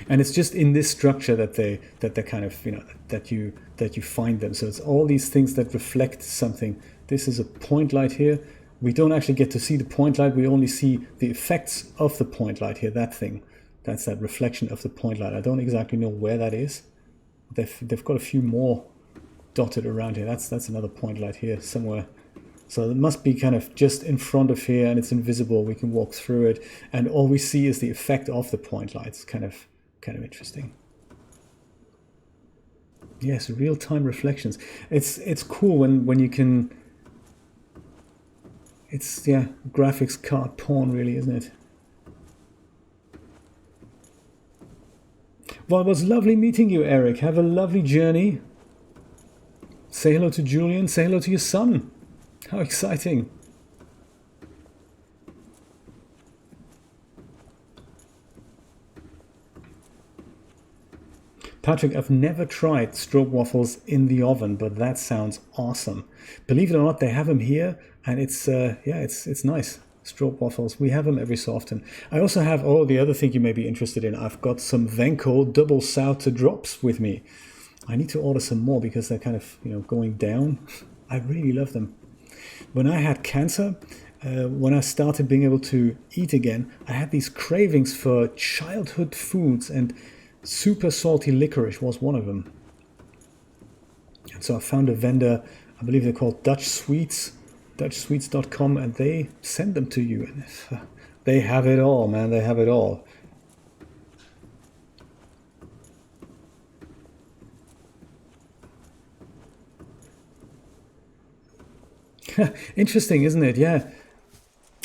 And it's just in this structure that they kind of, you know, that you find them. So it's all these things that reflect something. This is a point light here. We don't actually get to see the point light. We only see the effects of the point light here. That thing, that's that reflection of the point light. I don't exactly know where that is. They've got a few more dotted around here. That's another point light here somewhere. So it must be kind of just in front of here, and it's invisible. We can walk through it, and all we see is the effect of the point lights. Kind of interesting. Yes, real-time reflections. It's cool when you can. It's, yeah, graphics card porn, really, isn't it? Well, it was lovely meeting you, Eric. Have a lovely journey. Say hello to Julian. Say hello to your son. How exciting. Patrick, I've never tried stroop waffles in the oven, but that sounds awesome. Believe it or not, they have them here, and it's it's nice. Stroop waffles, we have them every so often. I also have, the other thing you may be interested in, I've got some Venco double sauter drops with me. I need to order some more because they're kind of, going down. I really love them. When I had cancer, when I started being able to eat again, I had these cravings for childhood foods, and super salty licorice was one of them. And so I found a vendor, I believe they're called Dutch Sweets, DutchSweets.com, and they send them to you. And they have it all, man. They have it all. Interesting, isn't it? Yeah.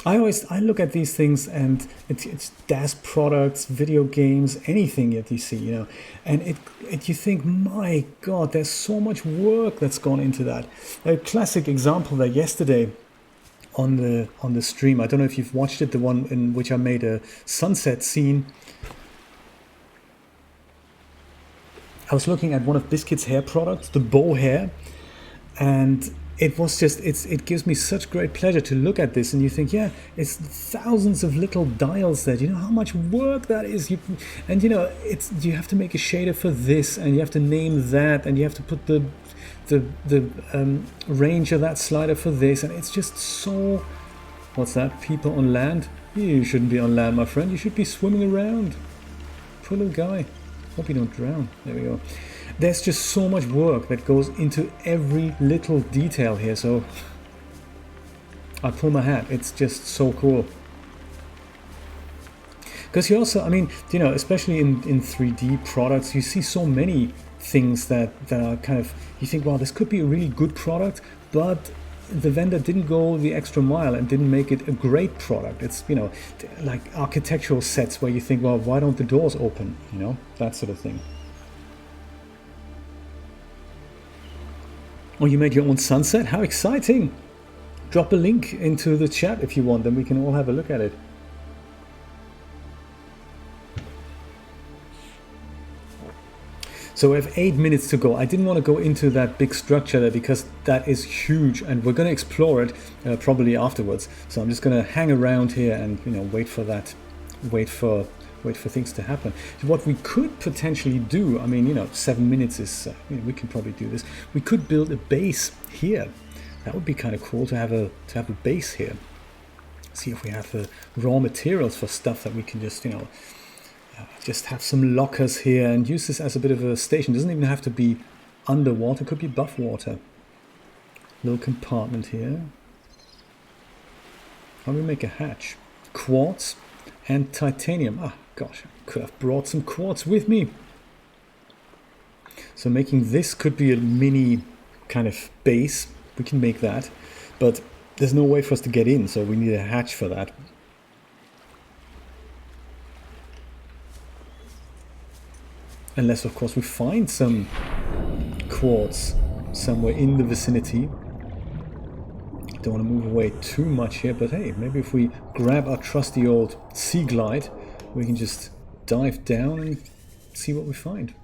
I look at these things, and it's DAS products, video games, anything that you see, and you think, my God, there's so much work that's gone into that. A classic example there yesterday on the stream. I don't know if you've watched it, the one in which I made a sunset scene. I was looking at one of Biscuit's hair products, the bow hair, and it was just, it gives me such great pleasure to look at this, and you think, yeah, it's thousands of little dials that, how much work that is. You have to make a shader for this, and you have to name that, and you have to put the range of that slider for this, and it's just so, what's that, people on land? You shouldn't be on land, my friend, you should be swimming around. Poor little guy, hope you don't drown. There we go. There's just so much work that goes into every little detail here, so I pull my hat. It's just so cool. Because you also, especially in 3D products, you see so many things that are kind of, you think, wow, this could be a really good product, but the vendor didn't go the extra mile and didn't make it a great product. It's, like architectural sets where you think, well, why don't the doors open? That sort of thing. Oh, you made your own sunset? How exciting! Drop a link into the chat if you want, then we can all have a look at it. So we have 8 minutes to go. I didn't want to go into that big structure there because that is huge, and we're going to explore it probably afterwards. So I'm just going to hang around here and wait for that, wait for things to happen. What we could potentially do, 7 minutes is, we can probably do this. We could build a base here. That would be kind of cool to have a base here. See if we have the raw materials for stuff that we can just, just have some lockers here and use this as a bit of a station. It doesn't even have to be underwater, it could be above water. Little compartment here. How do we make a hatch? Quartz and titanium. Ah, gosh, I could have brought some quartz with me. So making this could be a mini kind of base. We can make that, but there's no way for us to get in, so we need a hatch for that. Unless, of course, we find some quartz somewhere in the vicinity. Don't want to move away too much here, but hey, maybe if we grab our trusty old Sea Glide, we can just dive down and see what we find.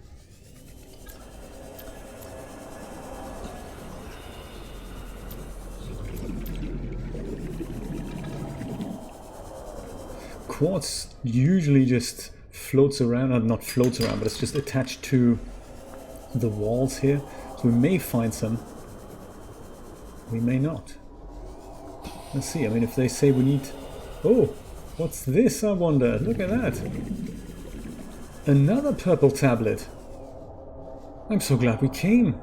Quartz usually just floats around, not floats around, but it's just attached to the walls here. So we may find some, we may not. Let's see, if they say we need... Oh, what's this, I wonder? Look at that. Another purple tablet. I'm so glad we came.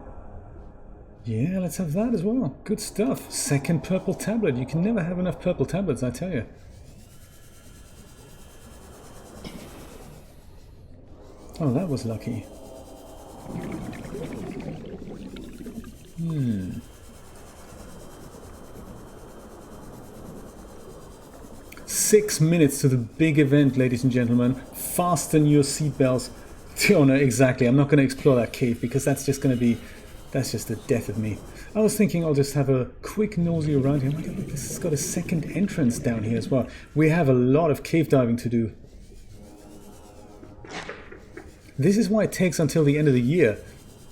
Yeah, let's have that as well. Good stuff. Second purple tablet. You can never have enough purple tablets, I tell you. Oh, that was lucky. 6 minutes to the big event, ladies and gentlemen. Fasten your seatbelts. Oh no, exactly. I'm not going to explore that cave because that's just going to be... That's just the death of me. I was thinking I'll just have a quick nosy around here. Oh my God, look, this has got a second entrance down here as well. We have a lot of cave diving to do. This is why it takes until the end of the year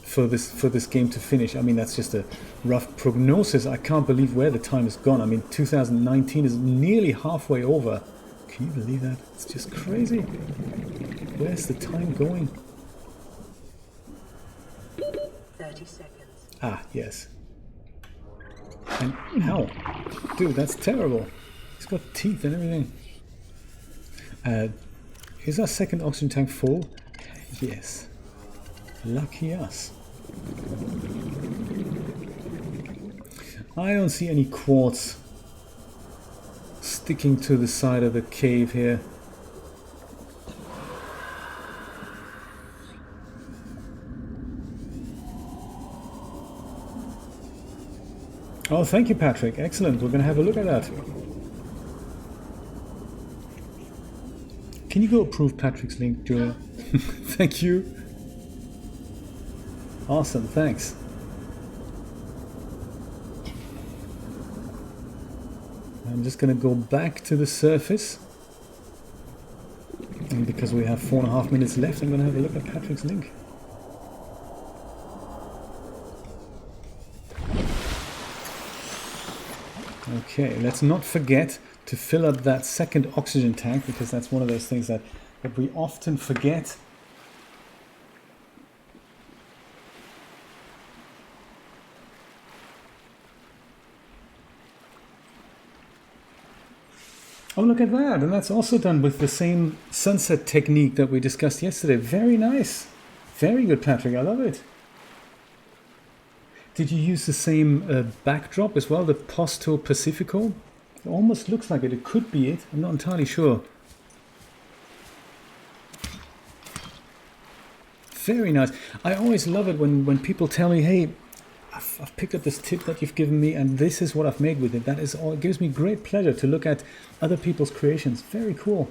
for this game to finish. I mean, that's just a rough prognosis. I can't believe where the time has gone. I mean, 2019 is nearly halfway over. Can you believe that? It's just crazy. Where's the time going? 30 seconds. Ah, yes. And ow. Dude, that's terrible. It's got teeth and everything. Is our second oxygen tank full? Yes. Lucky us. I don't see any quartz sticking to the side of the cave here. Oh, thank you, Patrick. Excellent. We're going to have a look at that. Can you go approve Patrick's link, Julia? Thank you. Awesome, thanks. I'm just going to go back to the surface. And because we have 4.5 minutes left, I'm going to have a look at Patrick's link. Okay, let's not forget to fill up that second oxygen tank, because that's one of those things that we often forget. Oh, look at that. And that's also done with the same sunset technique that we discussed yesterday. Very nice. Very good, Patrick. I love it. Did you use the same backdrop as well, the Posto Pacifico? It almost looks like it. It could be it. I'm not entirely sure. Very nice. I always love it when people tell me, hey, I've picked up this tip that you've given me and this is what I've made with it. That is all. It gives me great pleasure to look at other people's creations. Very cool.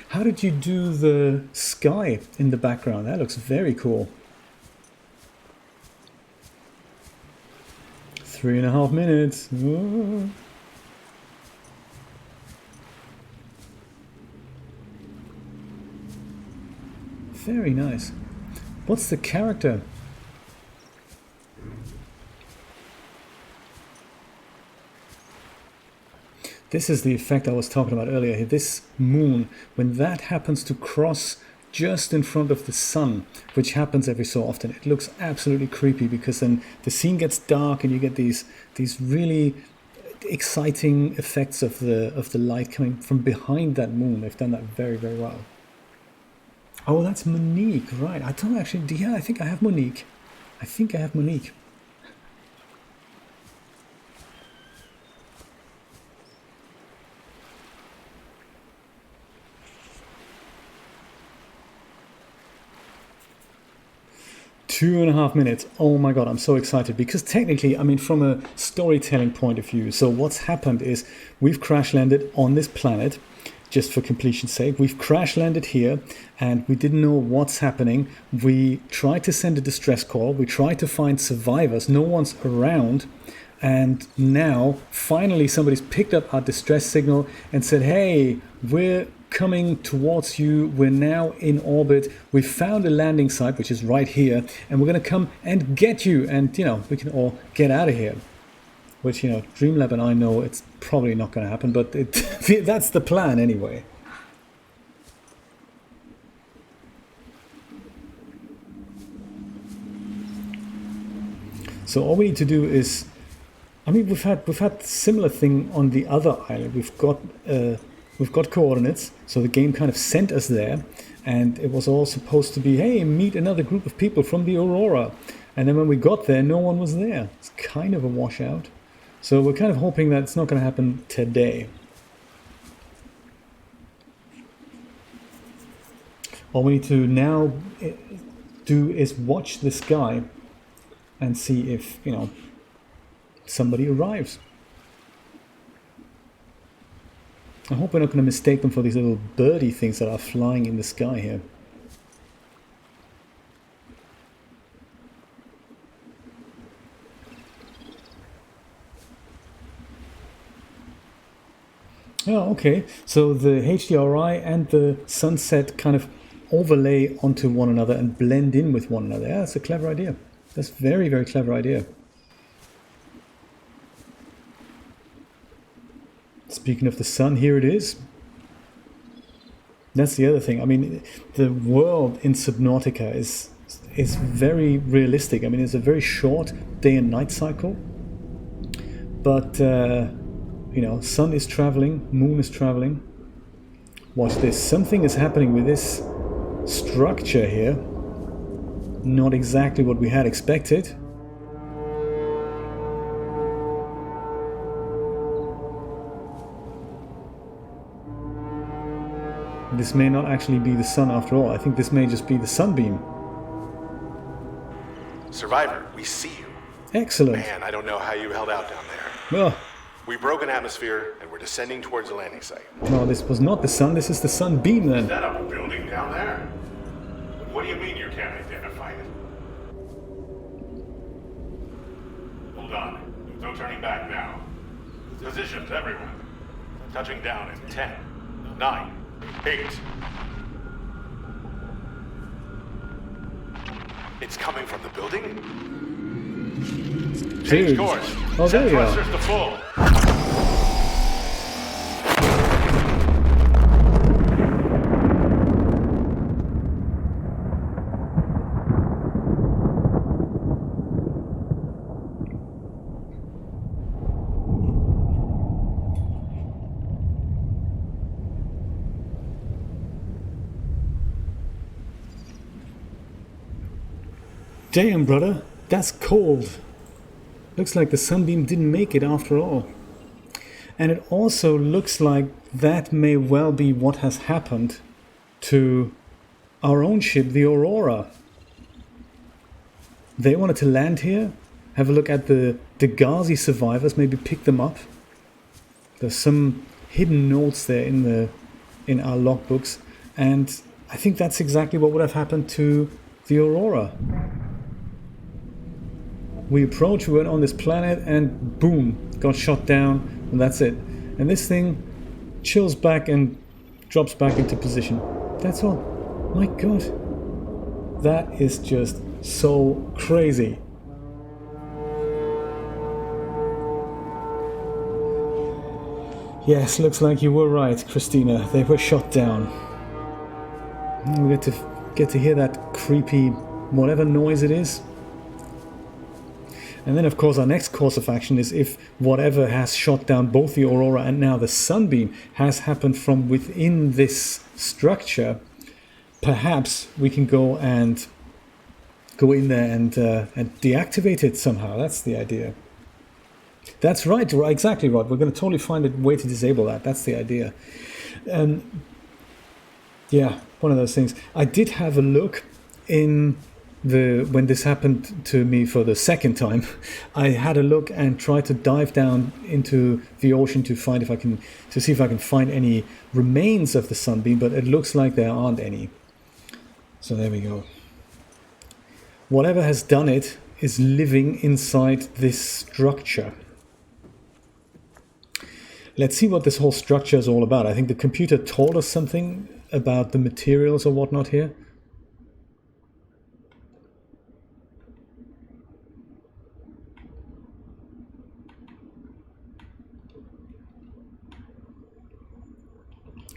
How did you do the sky in the background? That looks very cool. 3.5 minutes. Oh. Very nice. What's the character? This is the effect I was talking about earlier. This moon, when that happens to cross just in front of the sun, which happens every so often, it looks absolutely creepy, because then the scene gets dark and you get these really exciting effects of the light coming from behind that moon. They've done that very, very well. Oh, that's Monique, right. I don't actually... Yeah, I think I have Monique. I think I have Monique. Two and a half minutes. Oh my God, I'm so excited, because technically, I mean, from a storytelling point of view, so what's happened is we've crash landed on this planet. Just for completion's sake, we've crash landed here and we didn't know what's happening. We tried to send a distress call. We tried to find survivors. No one's around. And now finally somebody's picked up our distress signal and said, hey, we're coming towards you. We're now in orbit. We found a landing site, which is right here, and we're going to come and get you. And, you know, we can all get out of here. Which, you know, Dreamlab and I know it's probably not going to happen, but that's the plan anyway. So all we need to do is, I mean, we've had similar thing on the other island. We've got coordinates, so the game kind of sent us there, and it was all supposed to be, hey, meet another group of people from the Aurora. And then when we got there, no one was there. It's kind of a washout. So we're kind of hoping that it's not going to happen today. All we need to now do is watch the sky and see if, you know, somebody arrives. I hope we're not going to mistake them for these little birdie things that are flying in the sky here. Oh, okay. So the HDRI and the sunset kind of overlay onto one another and blend in with one another. Yeah, that's a clever idea. That's a very, very clever idea. Speaking of the sun, here it is. That's the other thing. I mean, the world in Subnautica is very realistic. I mean, it's a very short day and night cycle. But, you know, sun is traveling, moon is traveling. Watch this. Something is happening with this structure here. Not exactly what we had expected. This may not actually be the sun after all. I think this may just be the sunbeam. Survivor, we see you. Excellent. Man, I don't know how you held out down there. Well, We broke an atmosphere, and we're descending towards the landing site. no, this was not the sun. This is the sunbeam then. Is that a building down there? What do you mean you can't identify it? Hold on. No turning back now. Positions, everyone. Touching down in 10, 9, 8. It's coming from the building? Change Dude. course. Oh, there Set you are. thrusters to full. Damn, brother, that's cold. Looks like the sunbeam didn't make it after all. And it also looks like that may well be what has happened to our own ship, the Aurora. They wanted to land here, have a look at the Ghazi survivors, maybe pick them up. There's some hidden notes there in our logbooks, and I think that's exactly what would have happened to the Aurora. We approached, we went on this planet, and boom, got shot down, and that's it. And this thing chills back and drops back into position. That's all. My God. That is just so crazy. Yes, looks like you were right, Christina. They were shot down. We get to hear that creepy whatever noise it is. And then, of course, our next course of action is if whatever has shot down both the Aurora and now the sunbeam has happened from within this structure, perhaps we can go in there and deactivate it somehow. That's the idea. That's right, exactly right. We're going to totally find a way to disable that. That's the idea. Yeah, one of those things. I did have a look in when this happened to me for the second time. I had a look and tried to dive down into the ocean to see if I can find any remains of the sunbeam, but it looks like there aren't any. So there we go. Whatever has done it is living inside this structure. Let's see what this whole structure is all about. I think the computer told us something about the materials or whatnot here.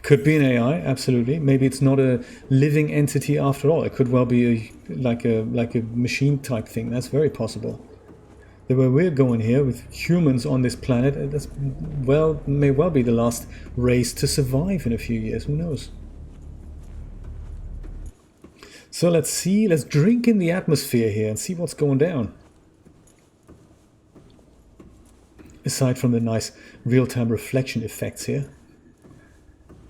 Could be an AI, absolutely. Maybe it's not a living entity after all. It could well be like a machine type thing. That's very possible. The way we're going here with humans on this planet, may well be the last race to survive in a few years. Who knows? So let's see, let's drink in the atmosphere here and see what's going down. Aside from the nice real-time reflection effects here,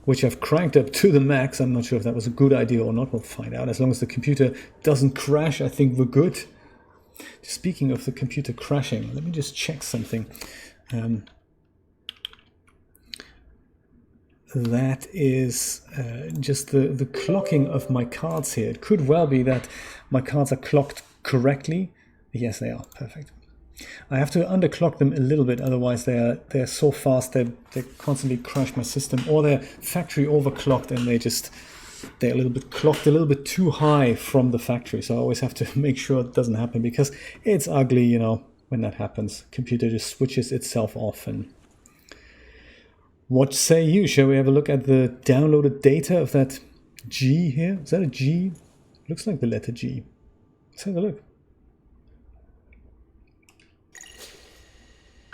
which I've cranked up to the max. I'm not sure if that was a good idea or not. We'll find out. As long as the computer doesn't crash, I think we're good. Speaking of the computer crashing, let me just check something. That is just the clocking of my cards here. It could well be that my cards are clocked correctly. Yes, they are. Perfect. I have to underclock them a little bit, otherwise they're so fast they constantly crash my system, or they're factory overclocked and they're a little bit clocked a little bit too high from the factory. So I always have to make sure it doesn't happen, because it's ugly, you know, when that happens. Computer just switches itself off. And what say you? Shall we have a look at the downloaded data of that G here? Is that a G? Looks like the letter G. Let's have a look.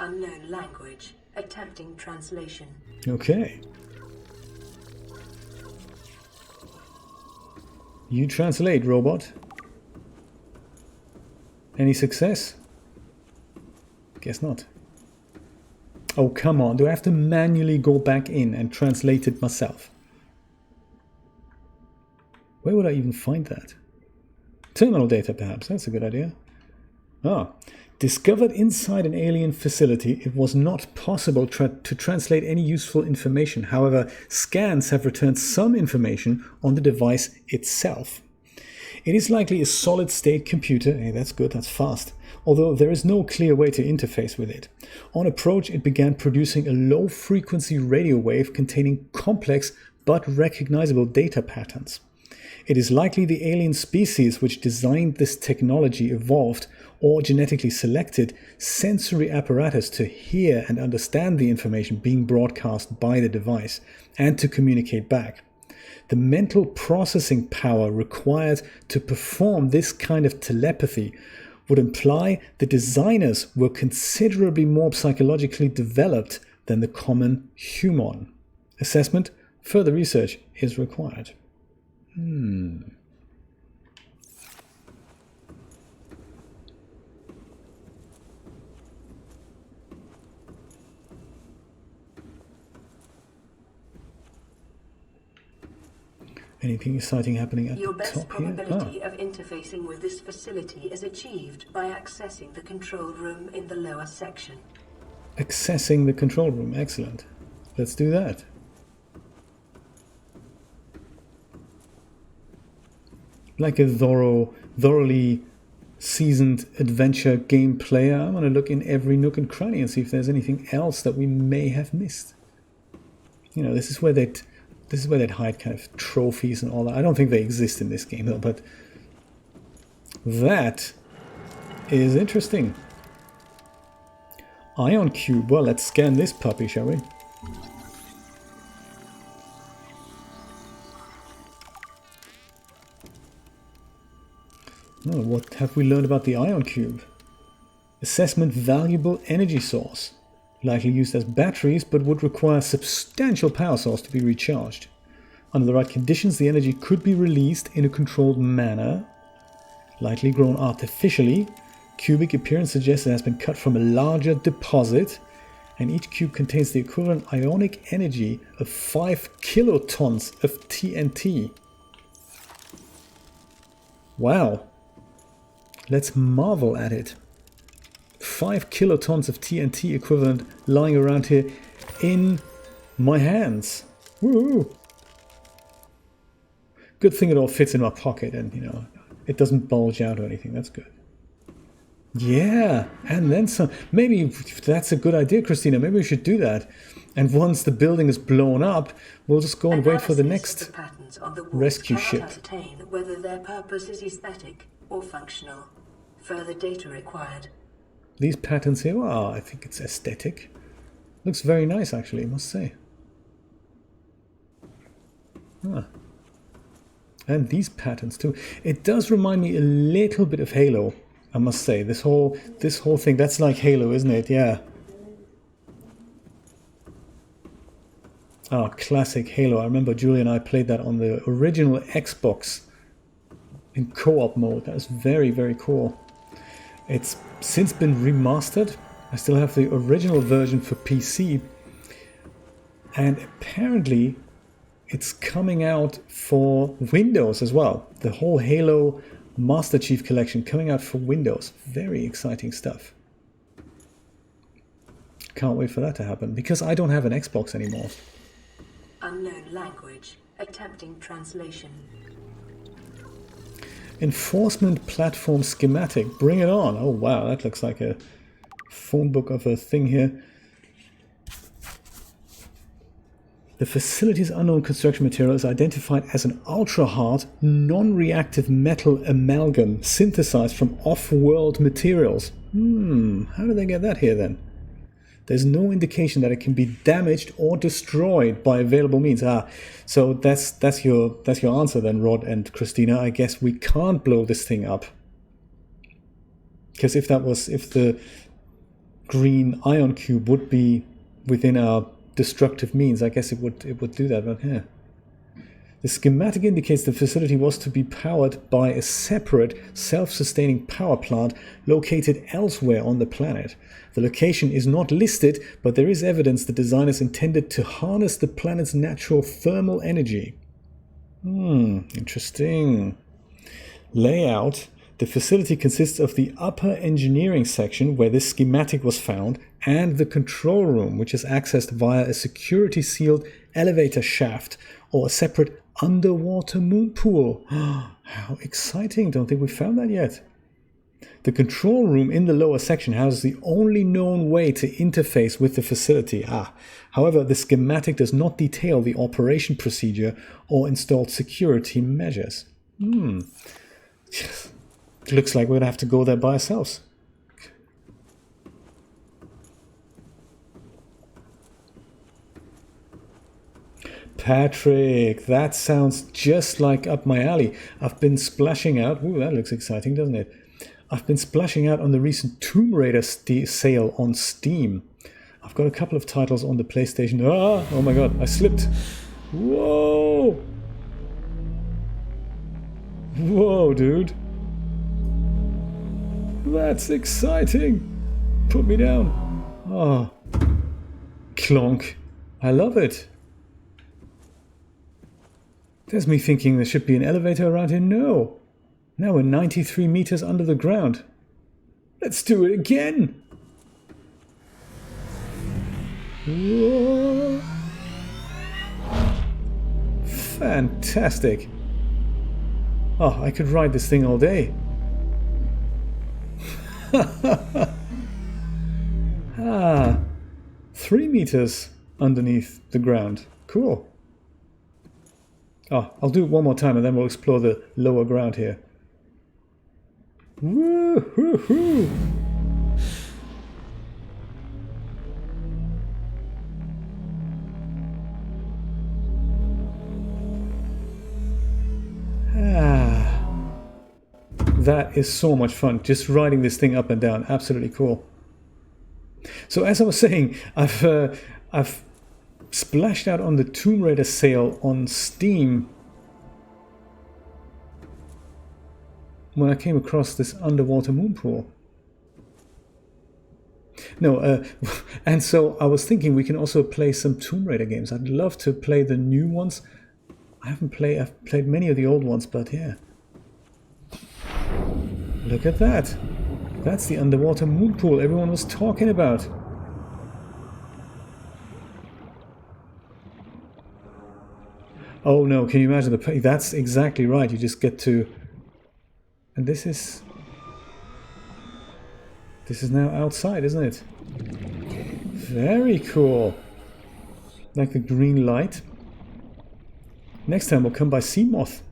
Unknown language. Attempting translation. Okay. You translate, robot. Any success? Guess not. Oh, come on. Do I have to manually go back in and translate it myself? Where would I even find that? Terminal data, perhaps. That's a good idea. Ah. Discovered inside an alien facility, it was not possible to translate any useful information. However, scans have returned some information on the device itself. It is likely a solid-state computer. Hey, that's good, that's fast. Although there is no clear way to interface with it. On approach, it began producing a low-frequency radio wave containing complex but recognizable data patterns. It is likely the alien species which designed this technology evolved or genetically selected sensory apparatus to hear and understand the information being broadcast by the device and to communicate back. The mental processing power required to perform this kind of telepathy would imply the designers were considerably more psychologically developed than the common human. Assessment, further research is required. Anything exciting happening at Your the best top here? probability of interfacing with this facility is achieved by accessing the control room in the lower section. Accessing the control room. Excellent. Let's do that. Like a thoroughly seasoned adventure game player, I want to look in every nook and cranny and see if there's anything else that we may have missed. You know, this is where they'd hide kind of trophies and all that. I don't think they exist in this game though, but that is interesting. Ion cube. Well, let's scan this puppy, shall we? Oh, what have we learned about the ion cube? Assessment valuable energy source. Likely used as batteries, but would require a substantial power source to be recharged. Under the right conditions, the energy could be released in a controlled manner. Likely grown artificially. Cubic appearance suggests it has been cut from a larger deposit. And each cube contains the equivalent ionic energy of 5 kilotons of TNT. Wow. Let's marvel at it. 5 kilotons of TNT equivalent lying around here in my hands. Woo! Good thing it all fits in my pocket and, you know, it doesn't bulge out or anything. That's good. Yeah, and then some. Maybe that's a good idea, Christina. Maybe we should do that. And once the building is blown up, we'll just go and wait for the next rescue ship. Ascertain whether their purpose is aesthetic or functional. Further data required. These patterns here, well, I think it's aesthetic. Looks very nice, actually, I must say. Ah. And these patterns too. It does remind me a little bit of Halo, I must say. This whole thing, that's like Halo, isn't it? Yeah. Ah, classic Halo. I remember Julie and I played that on the original Xbox in co-op mode. That is very, very cool. It's since been remastered. I still have the original version for PC. And apparently it's coming out for Windows as well. The whole Halo Master Chief Collection coming out for Windows. Very exciting stuff. Can't wait for that to happen, because I don't have an Xbox anymore. Unknown language. Attempting translation. Enforcement platform schematic. Bring it on. Oh wow, that looks like a phone book of a thing here. The facility's unknown construction material is identified as an ultra-hard, non-reactive metal amalgam synthesized from off-world materials. How did they get that here then? There's no indication that it can be damaged or destroyed by available means. So that's your answer then, Rod and Christina. I guess we can't blow this thing up. Because if the green ion cube would be within our destructive means, I guess it would do that. But yeah. The schematic indicates the facility was to be powered by a separate self-sustaining power plant located elsewhere on the planet. The location is not listed, but there is evidence the designers intended to harness the planet's natural thermal energy. Interesting. Layout. The facility consists of the upper engineering section where this schematic was found and the control room, which is accessed via a security-sealed elevator shaft or a separate underwater moon pool. How exciting. Don't think we found that yet. The control room in the lower section houses the only known way to interface with the facility. However, the schematic does not detail the operation procedure or installed security measures. Looks like we're going to have to go there by ourselves. Patrick, that sounds just like up my alley. I've been splashing out. Ooh, that looks exciting, doesn't it? I've been splashing out on the recent Tomb Raider sale on Steam. I've got a couple of titles on the PlayStation. Oh my god, I slipped. Whoa! Whoa, dude. That's exciting. Put me down. Oh. Clonk. I love it. There's me thinking there should be an elevator around here. No. Now we're 93 meters under the ground. Let's do it again. Whoa. Fantastic. Oh, I could ride this thing all day. 3 meters underneath the ground. Cool. Oh, I'll do it one more time and then we'll explore the lower ground here. Woo-hoo-hoo! That is so much fun, just riding this thing up and down. Absolutely cool. So as I was saying, I've splashed out on the Tomb Raider sale on Steam when I came across this underwater moon pool. No, and so I was thinking we can also play some Tomb Raider games. I'd love to play the new ones. I've played many of the old ones, but yeah. Look at that. That's the underwater moon pool everyone was talking about. Oh no, can you imagine the play? That's exactly right. You just get to... And this is now outside, isn't it? Very cool. Like the green light. Next time we'll come by sea moth.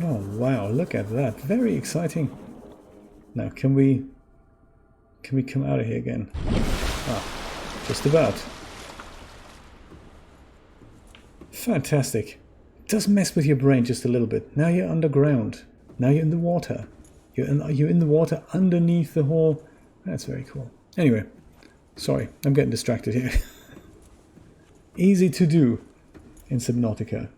Oh wow, look at that. Very exciting. Now can we come out of here again? Just about. Fantastic. It does mess with your brain just a little bit. Now you're underground. Now you're in the water. You're in the water underneath the whole... That's very cool. Anyway, sorry, I'm getting distracted here. Easy to do. in Subnautica.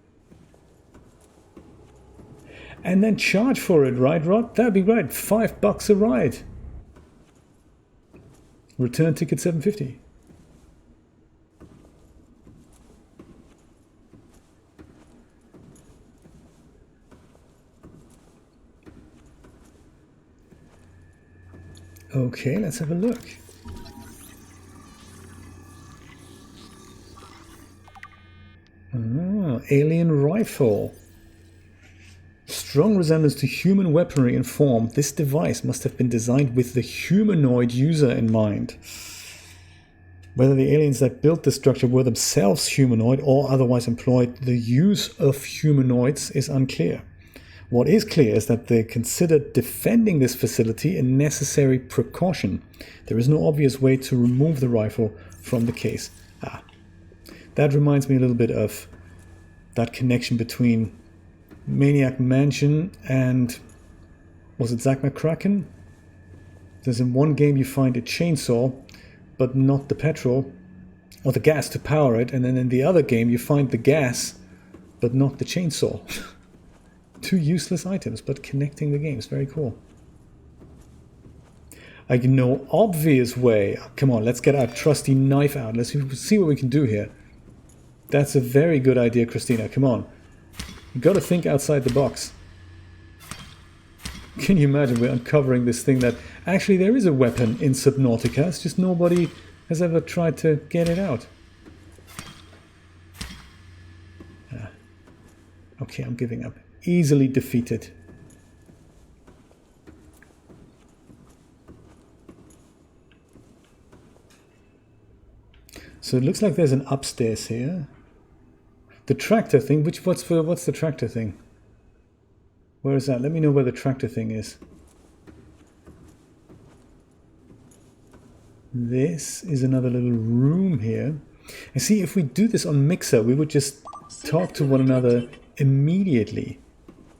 And then charge for it, right, Rod? That'd be great. $5 a ride. Return ticket $7.50. Okay, let's have a look. Alien rifle. Strong resemblance to human weaponry in form. This device must have been designed with the humanoid user in mind. Whether the aliens that built the structure were themselves humanoid or otherwise employed the use of humanoids is unclear. What is clear is that they considered defending this facility a necessary precaution. There is no obvious way to remove the rifle from the case. That reminds me a little bit of that connection between Maniac Mansion and, was it Zack McCracken? There's in one game you find a chainsaw, but not the petrol, or the gas to power it, and then in the other game you find the gas, but not the chainsaw. Two useless items, but connecting the games. Very cool. Like, no obvious way. Come on, let's get our trusty knife out. Let's see what we can do here. That's a very good idea, Christina. Come on. You've got to think outside the box. Can you imagine we're uncovering this thing that actually there is a weapon in Subnautica. It's just nobody has ever tried to get it out. Okay, I'm giving up. Easily defeated. So it looks like there's an upstairs here. The tractor thing, what's the tractor thing? Where is that? Let me know where the tractor thing is. This is another little room here. And see, if we do this on Mixer, we would just talk to one another immediately.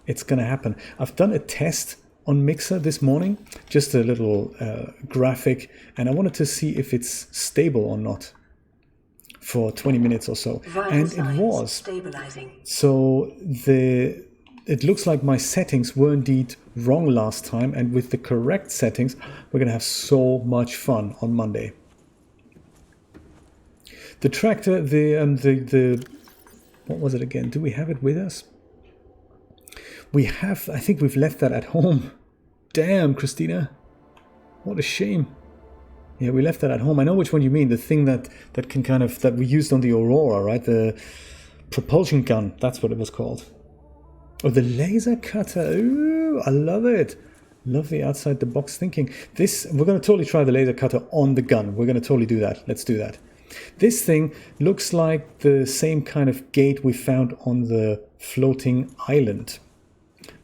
It's going to happen. I've done a test on Mixer this morning, just a little graphic, and I wanted to see if it's stable or not for 20 minutes or so. And it was. Stabilizing. So it looks like my settings were indeed wrong last time, and with the correct settings, we're going to have so much fun on Monday. The tractor, what was it again? Do we have it with us? We have, I think we've left that at home. Damn, Christina. What a shame. Yeah, we left that at home. I know which one you mean. The thing that can kind of, that we used on the Aurora, right? The propulsion gun. That's what it was called. Oh, the laser cutter. Ooh, I love it. Love the outside the box thinking. This, we're going to totally try the laser cutter on the gun. We're going to totally do that. Let's do that. This thing looks like the same kind of gate we found on the floating island.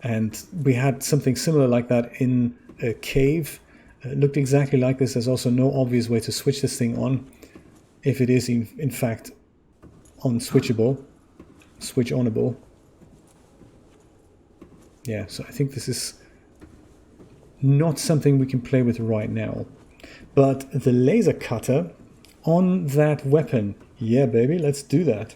And we had something similar like that in a cave. It looked exactly like this. There's also no obvious way to switch this thing on. If it is in fact unswitchable, switch onable. Yeah, so I think this is not something we can play with right now. But the laser cutter on that weapon. Yeah, baby, let's do that.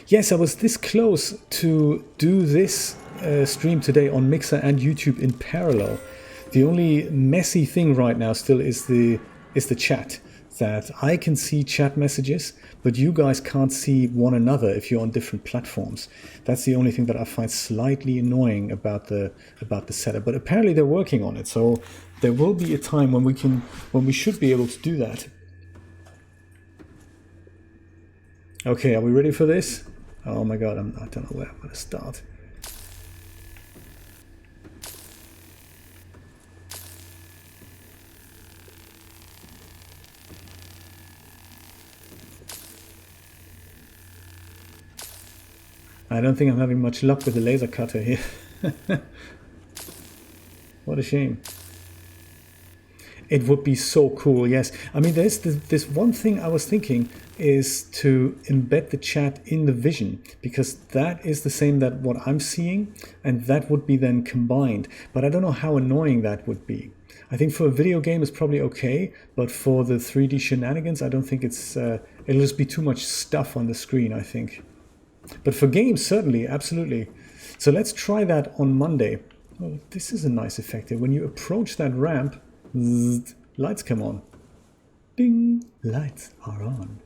Yes, I was this close to do this stream today on Mixer and YouTube in parallel. The only messy thing right now still is the chat. That I can see chat messages, but you guys can't see one another if you're on different platforms. That's the only thing that I find slightly annoying about the setup. But apparently they're working on it, so there will be a time when we should be able to do that. Okay, are we ready for this? Oh my god, I don't know where I'm going to start. I don't think I'm having much luck with the laser cutter here. What a shame. It would be so cool, yes. I mean, there's this one thing I was thinking is to embed the chat in the vision, because that is the same that what I'm seeing, and that would be then combined. But I don't know how annoying that would be. I think for a video game it's probably okay, but for the 3D shenanigans, I don't think it's... it'll just be too much stuff on the screen, I think. But for games, certainly, absolutely. So let's try that on Monday. Oh, this is a nice effect here. When you approach that ramp, zzz, lights come on. Ding! Lights are on.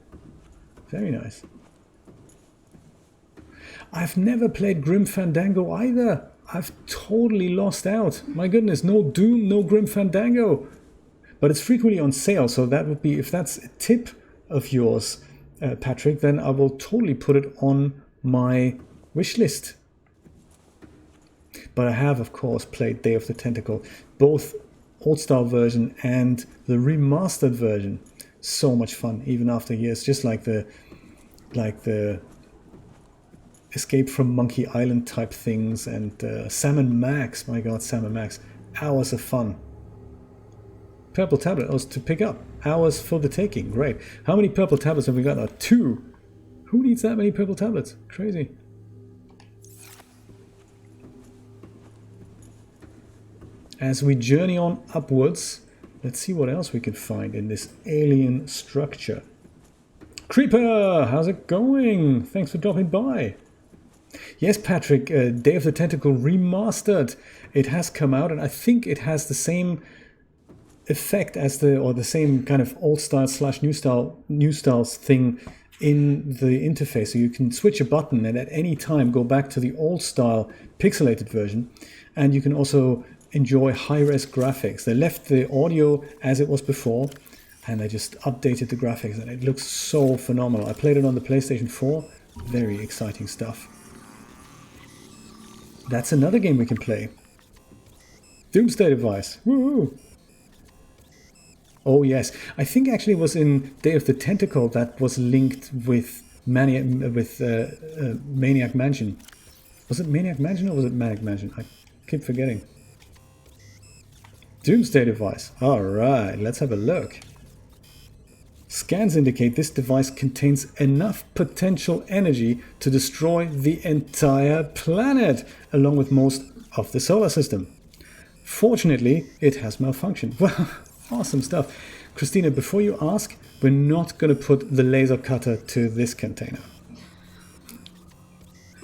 Very nice. I've never played Grim Fandango either. I've totally lost out. My goodness, no Doom, no Grim Fandango. But it's frequently on sale, so that would be, if that's a tip of yours, Patrick, then I will totally put it on my wish list. But I have, of course, played Day of the Tentacle, both old-style version and the remastered version. So much fun, even after years, just like the Escape from Monkey Island type things, and Sam & Max, my god, Sam & Max, hours of fun. Purple tablet was to pick up, hours for the taking, great. How many purple tablets have we got now? 2! Who needs that many purple tablets? Crazy. As we journey on upwards, let's see what else we can find in this alien structure. Creeper, how's it going? Thanks for dropping by. Yes, Patrick, Day of the Tentacle Remastered. It has come out, and I think it has the same effect as the same kind of old style / new styles thing in the interface. So you can switch a button and at any time go back to the old style pixelated version, and you can also enjoy high-res graphics. They left the audio as it was before, and they just updated the graphics, and it looks so phenomenal. I played it on the PlayStation 4. Very exciting stuff. That's another game we can play. Doomsday Device. Woohoo! Oh yes, I think actually it was in Day of the Tentacle that was linked with Maniac Mansion. Was it Maniac Mansion or was it Manic Mansion? I keep forgetting. Doomsday Device. Alright, let's have a look. Scans indicate this device contains enough potential energy to destroy the entire planet, along with most of the solar system. Fortunately, it has malfunctioned. Well, awesome stuff. Christina, before you ask, we're not going to put the laser cutter to this container.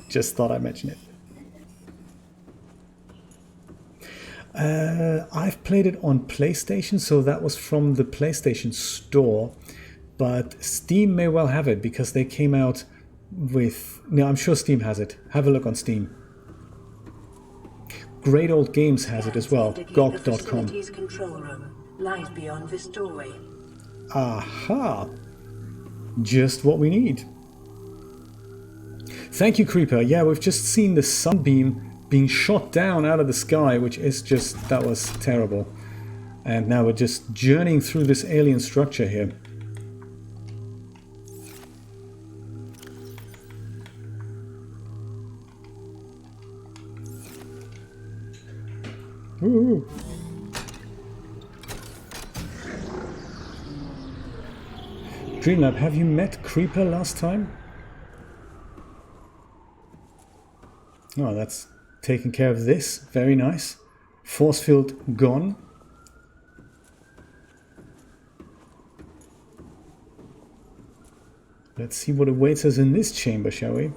Just thought I'd mention it. I've played it on PlayStation, so that was from the PlayStation Store. But Steam may well have it because they came out with... No, I'm sure Steam has it. Have a look on Steam. Great Old Games has it as well. GOG.com. The control room lies beyond this doorway. Aha! Just what we need. Thank you, Creeper. Yeah, we've just seen the sunbeam being shot down out of the sky, which is just... That was terrible. And now we're just journeying through this alien structure here. Ooh. Dreamlab, have you met Creeper last time? Oh, that's taking care of this. Very nice. Force field gone. Let's see what awaits us in this chamber, shall we?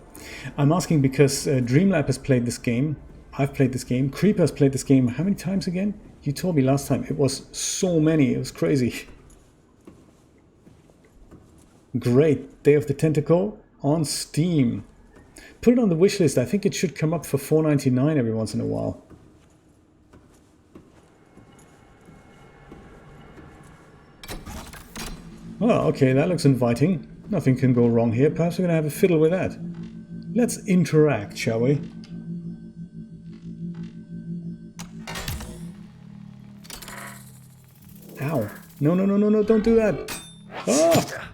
I'm asking because Dreamlab has played this game. I've played this game. Creeper has played this game how many times again? You told me last time. It was so many. It was crazy. Great. Day of the Tentacle on Steam. Put it on the wish list. I think it should come up for $4.99 every once in a while. Oh, okay. That looks inviting. Nothing can go wrong here. Perhaps we're going to have a fiddle with that. Let's interact, shall we? Ow. No, no, no, no, no, don't do that. Ah!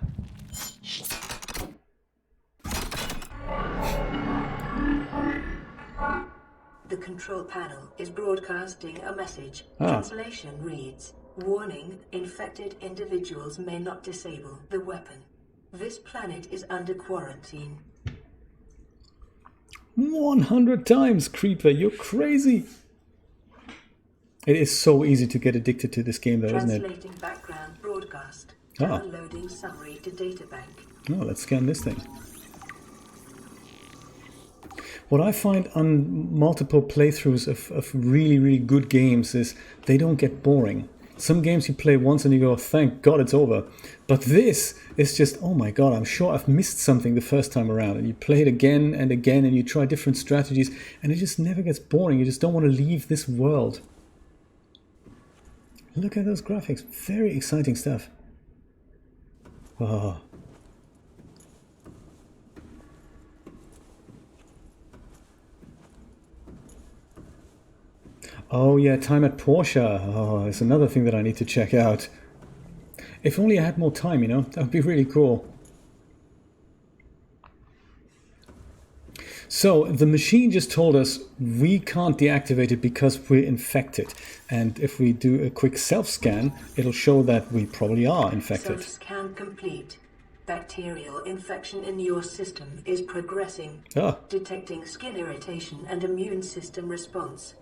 The control panel is broadcasting a message. Translation reads, "Warning, infected individuals may not disable the weapon. This planet is under quarantine." 100 times, Creeper, you're crazy. It is so easy to get addicted to this game, though, isn't it? Translating background broadcast. Ah. Downloading summary to databank. Oh, let's scan this thing. What I find on multiple playthroughs of really, really good games is they don't get boring. Some games you play once and you go, thank God it's over. But this is just, oh my God, I'm sure I've missed something the first time around. And you play it again and again and you try different strategies and it just never gets boring. You just don't want to leave this world. Look at those graphics. Very exciting stuff. Oh. Oh yeah, time at Porsche. Oh, it's another thing that I need to check out. If only I had more time, you know, that would be really cool. So the machine just told us we can't deactivate it because we're infected. And if we do a quick self-scan, it'll show that we probably are infected. Self-scan complete. Bacterial infection in your system is progressing. Ah. Detecting skin irritation and immune system response.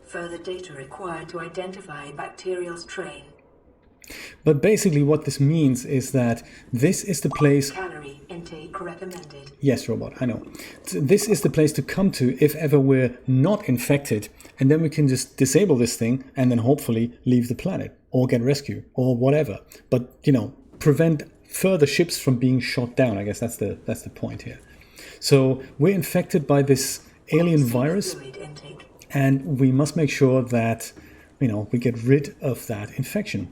Further data required to identify bacterial strain. But basically what this means is that this is the place... Calorie intake recommended. Yes, robot, I know. This is the place to come to if ever we're not infected. And then we can just disable this thing and then hopefully leave the planet. Or get rescue. Or whatever. But, you know, prevent further ships from being shot down. I guess that's the point here. So we're infected by this alien virus. And we must make sure that, you know, we get rid of that infection.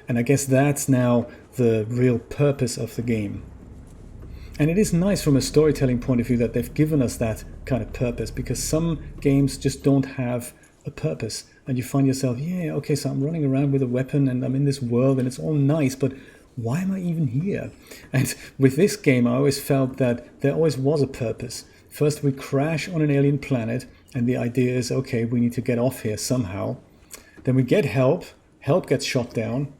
And I guess that's now the real purpose of the game. And it is nice from a storytelling point of view that they've given us that kind of purpose, because some games just don't have a purpose. And you find yourself, yeah, okay, so I'm running around with a weapon and I'm in this world and it's all nice, but why am I even here? And with this game, I always felt that there always was a purpose. First, we crash on an alien planet, and the idea is, okay, we need to get off here somehow. Then we get help. Help gets shot down.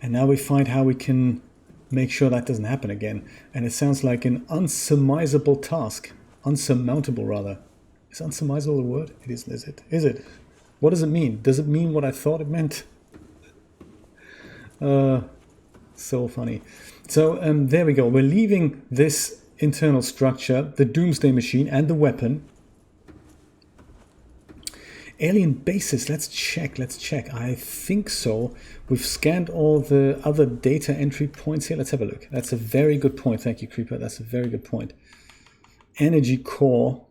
And now we find how we can make sure that doesn't happen again. And it sounds like an unsurmisable task. Unsurmountable, rather. Is unsurmisable a word? It is it? Is it? What does it mean? Does it mean what I thought it meant? So funny. So there we go. We're leaving this internal structure, the Doomsday Machine, and the weapon. Alien bases, let's check. I think so. We've scanned all the other data entry points here. Let's have a look. That's a very good point. Thank you, Creeper. That's a very good point. Energy core.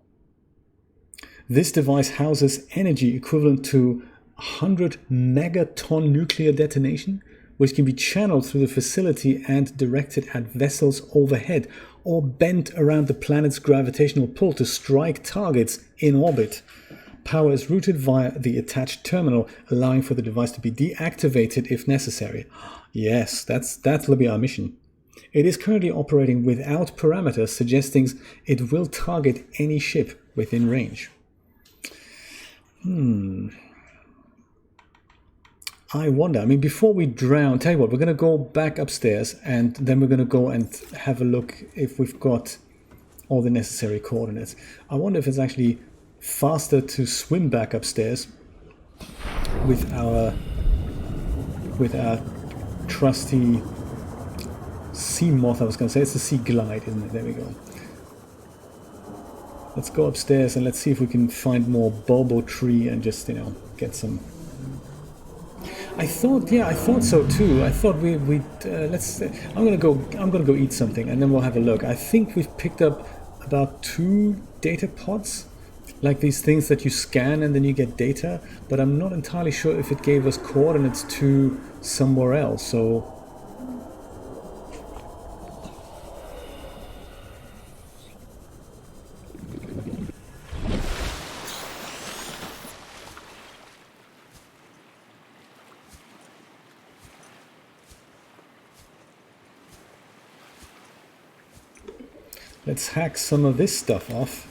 This device houses energy equivalent to 100 megaton nuclear detonation, which can be channeled through the facility and directed at vessels overhead or bent around the planet's gravitational pull to strike targets in orbit. Power is routed via the attached terminal, allowing for the device to be deactivated if necessary. Yes, that'll be our mission. It is currently operating without parameters, suggesting it will target any ship within range. I wonder, I mean, before we drown, tell you what, we're going to go back upstairs and then we're going to go and have a look if we've got all the necessary coordinates. I wonder if it's actually faster to swim back upstairs with our trusty sea moth. I was going to say it's a sea glide, isn't it? There we go. Let's go upstairs and let's see if we can find more bulbo tree and just, you know, get some. I thought so too. I thought we'd let's. I'm gonna go eat something and then we'll have a look. I think we've picked up about 2 data pods. Like these things that you scan and then you get data, but I'm not entirely sure if it gave us coordinates to somewhere else, so... Let's hack some of this stuff off.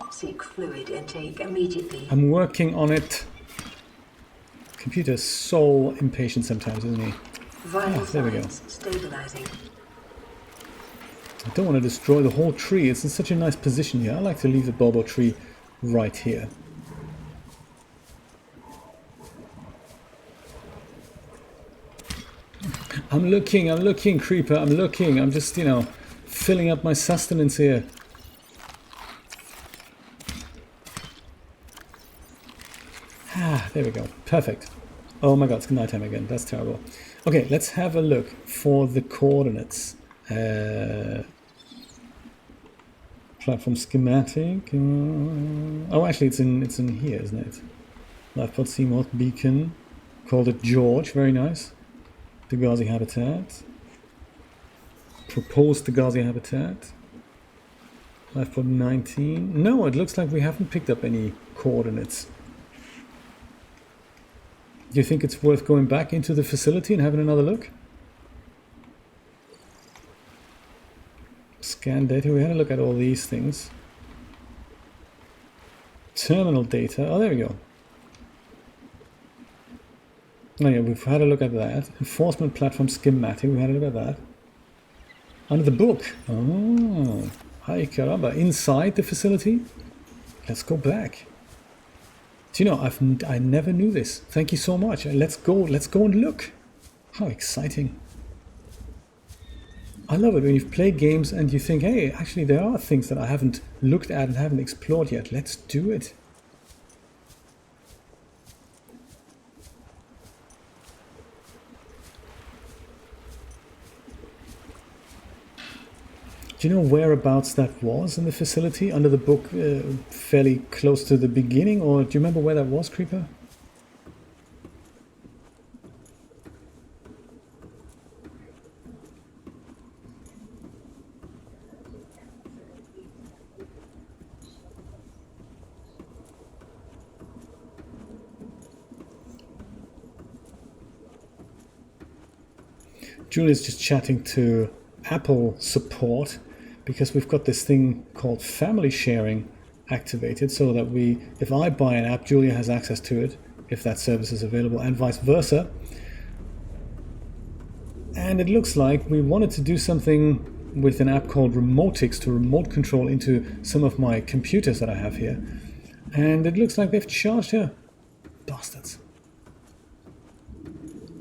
Seek fluid intake immediately. I'm working on it. Computer's so impatient sometimes, isn't he? There we go. Stabilizing. I don't want to destroy the whole tree. It's in such a nice position here. I like to leave the bulbo tree right here. I'm looking, Creeper, I'm looking. I'm just, you know, filling up my sustenance here. Ah, there we go. Perfect. Oh my god, it's nighttime again. That's terrible. Okay, let's have a look for the coordinates. Platform schematic. Oh, actually, it's in here, isn't it? Lifepod Seamoth beacon. Called it George. Very nice. Degasi habitat. Proposed Degasi habitat. Lifepod 19. No, it looks like we haven't picked up any coordinates. Do you think it's worth going back into the facility and having another look? Scan data. We had a look at all these things. Terminal data. Oh, there we go. Oh yeah, we've had a look at that. Enforcement platform schematic. We had a look at that. Under the book. Oh, hi caramba. Inside the facility. Let's go back. Do you know, I never knew this. Thank you so much. Let's go and look. How exciting. I love it when you play games and you think, hey, actually there are things that I haven't looked at and haven't explored yet. Let's do it. Do you know whereabouts that was in the facility? Under the book, fairly close to the beginning? Or do you remember where that was, Creeper? Julia's just chatting to Apple support because we've got this thing called family sharing activated so that if I buy an app, Julia has access to it if that service is available, and vice versa. And it looks like we wanted to do something with an app called Remotix to remote control into some of my computers that I have here. And it looks like they've charged her. Bastards.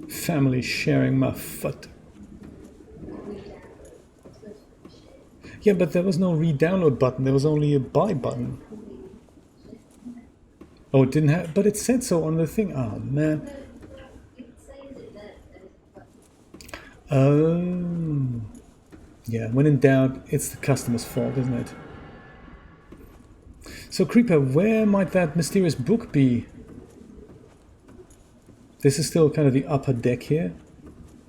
Family sharing my foot. Yeah, but there was no re-download button. There was only a buy button. Oh, it didn't have... But it said so on the thing. Oh, man. Oh. Yeah, when in doubt, it's the customer's fault, isn't it? So, Creeper, where might that mysterious book be? This is still kind of the upper deck here.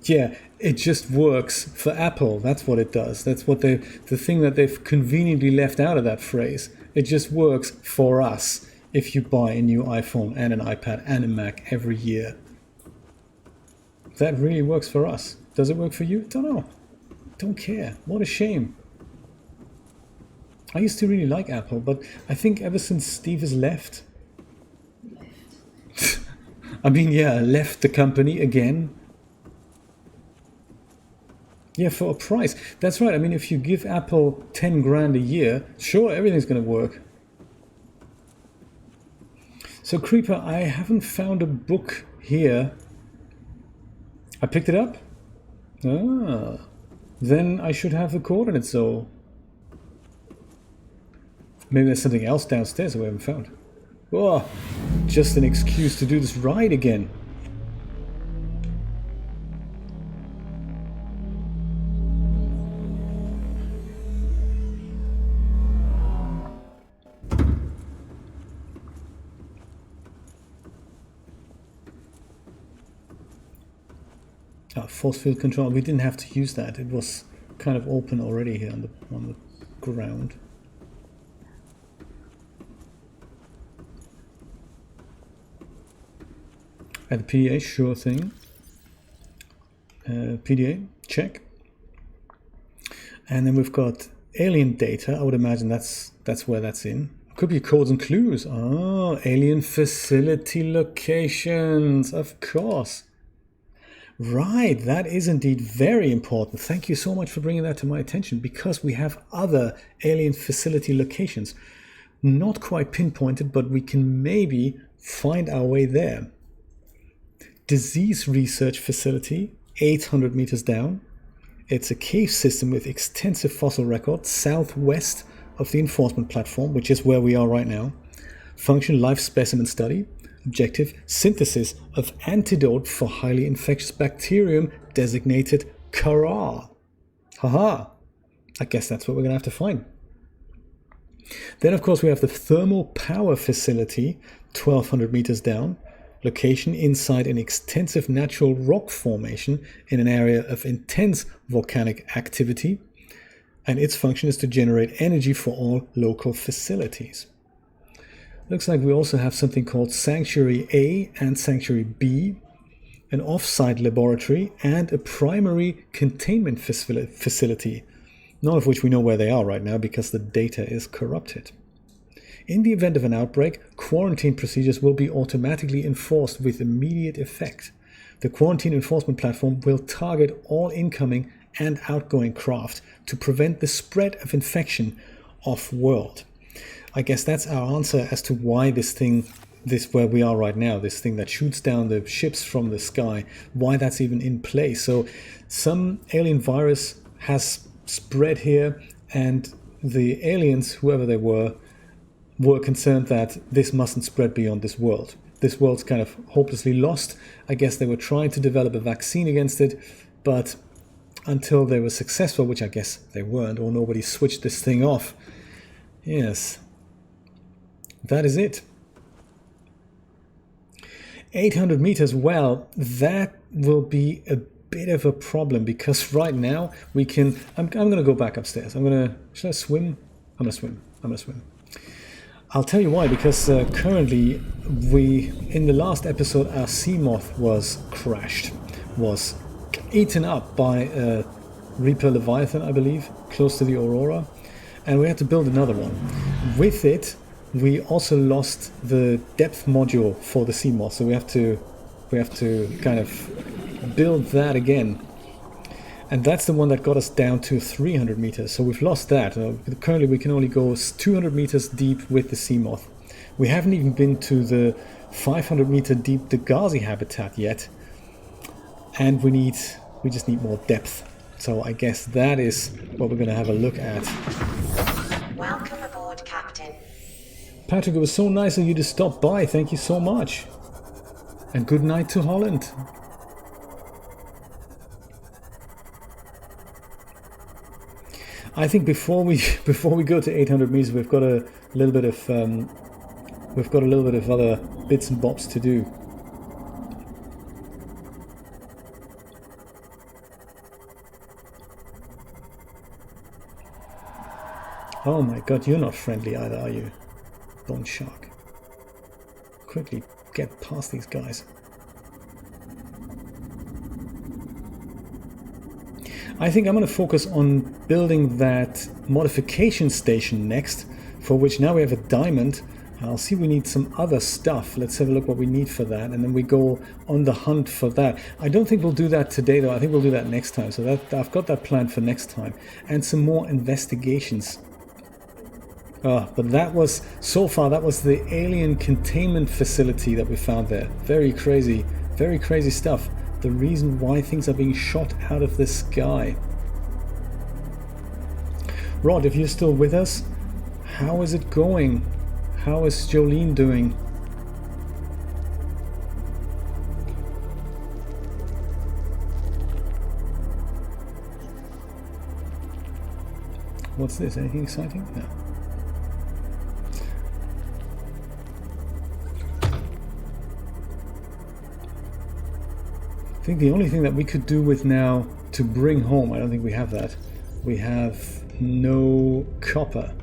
Yeah, it just works for Apple. That's what it does. That's what the thing that they've conveniently left out of that phrase. It just works for us if you buy a new iPhone and an iPad and a Mac every year. That really works for us. Does it work for you? Don't know. Don't care. What a shame. I used to really like Apple, but I think ever since Steve has left... I mean, yeah, left the company again. Yeah, for a price. That's right. I mean, if you give Apple 10 grand a year, sure, everything's going to work. So, Creeper, I haven't found a book here. I picked it up? Ah. Then I should have the coordinates, so... Maybe there's something else downstairs that we haven't found. Oh, just an excuse to do this ride again. Force field control. We didn't have to use that. It was kind of open already here on the ground. At the PDA, sure thing. PDA, check. And then we've got alien data. I would imagine that's where that's in. Could be codes and clues. Oh, alien facility locations, of course. Right, that is indeed very important. Thank you so much for bringing that to my attention, because we have other alien facility locations. Not quite pinpointed, but we can maybe find our way there. Disease research facility. 800 meters down. It's a cave system with extensive fossil record southwest of the enforcement platform, which is where we are right now. Function: life specimen study. Objective: synthesis of antidote for highly infectious bacterium designated Kara. Haha. I guess that's what we're going to have to find. Then, of course, we have the thermal power facility, 1200 meters down. Location: inside an extensive natural rock formation in an area of intense volcanic activity. And its function is to generate energy for all local facilities. Looks like we also have something called Sanctuary A and Sanctuary B, an off-site laboratory, and a primary containment facility, none of which we know where they are right now because the data is corrupted. In the event of an outbreak, quarantine procedures will be automatically enforced with immediate effect. The quarantine enforcement platform will target all incoming and outgoing craft to prevent the spread of infection off-world. I guess that's our answer as to why this where we are right now, this thing that shoots down the ships from the sky, why that's even in place. So some alien virus has spread here, and the aliens, whoever they were concerned that this mustn't spread beyond this world. This world's kind of hopelessly lost. I guess they were trying to develop a vaccine against it, but until they were successful, which I guess they weren't, or nobody switched this thing off. Yes, that is it. 800 meters, well, that will be a bit of a problem because right now we can... I'm going to go back upstairs. Should I swim? I'm going to swim. I'll tell you why, because currently in the last episode, our sea moth was crashed, was eaten up by a Reaper Leviathan, I believe, close to the Aurora, and we had to build another one. With it, we also lost the depth module for the sea moth, so we have to kind of build that again. And that's the one that got us down to 300 meters. So we've lost that. Currently we can only go 200 meters deep with the sea moth. We haven't even been to the 500 meter deep Degasi habitat yet. And we just need more depth. So I guess that is what we're going to have a look at. Welcome aboard, Captain. Patrick, it was so nice of you to stop by. Thank you so much. And good night to Holland. I think before we go to 800 meters, we've got a little bit of other bits and bobs to do. Oh my god, you're not friendly either, are you? Bone shark. Quickly get past these guys. I think I'm going to focus on building that modification station next, for which now we have a diamond. I'll see we need some other stuff. Let's have a look what we need for that, and then we go on the hunt for that. I don't think we'll do that today though. I think we'll do that next time. So that I've got that planned for next time. And some more investigations. But that was, so far, that was the alien containment facility that we found there. Very crazy stuff. The reason why things are being shot out of the sky. Rod, if you're still with us, how is it going? How is Jolene doing? What's this? Anything exciting? No. I think the only thing that we could do with now to bring home, I don't think we have that. We have no copper.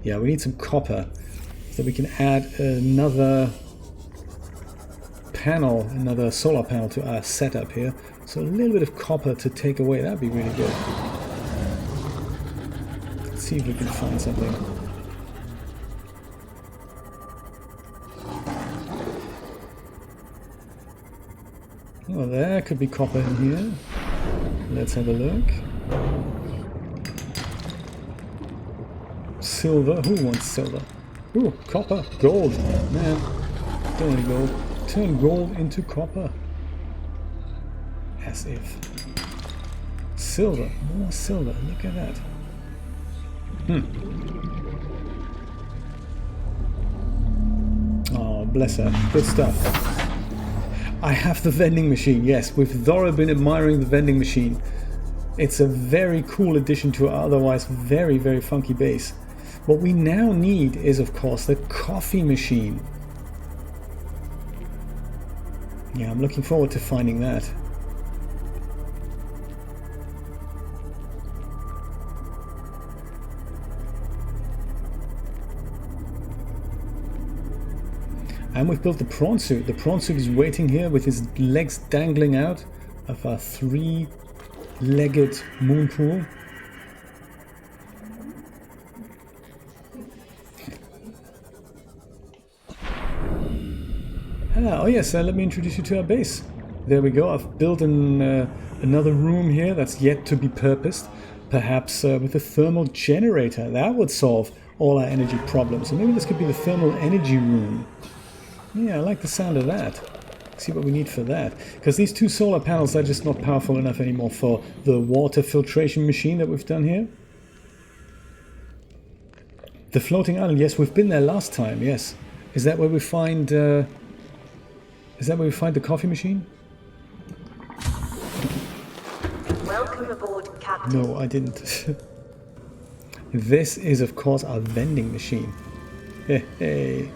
Yeah, we need some copper so we can add another panel, another solar panel to our setup here. So a little bit of copper to take away, that'd be really good. Let's see if we can find something. Oh, there could be copper in here. Let's have a look. Silver. Who wants silver? Ooh, copper. Gold. Man, don't want gold. Turn gold into copper. As if. Silver. More silver. Look at that. Oh, bless her. Good stuff. I have the vending machine. Yes, we've thoroughly been admiring the vending machine. It's a very cool addition to our otherwise very, very funky base. What we now need is, of course, the coffee machine. Yeah, I'm looking forward to finding that. And we've built the prawn suit. The prawn suit is waiting here with his legs dangling out of our three-legged moon pool. Oh yes, let me introduce you to our base. There we go. I've built another room here that's yet to be purposed. Perhaps with a thermal generator. That would solve all our energy problems. So maybe this could be the thermal energy room. Yeah, I like the sound of that. See what we need for that. Because these two solar panels are just not powerful enough anymore for the water filtration machine that we've done here. The floating island. Yes, we've been there last time. Yes. Is that where we find... Is that where we find the coffee machine? Welcome aboard, Captain. No, I didn't. This is, of course, our vending machine. Hey.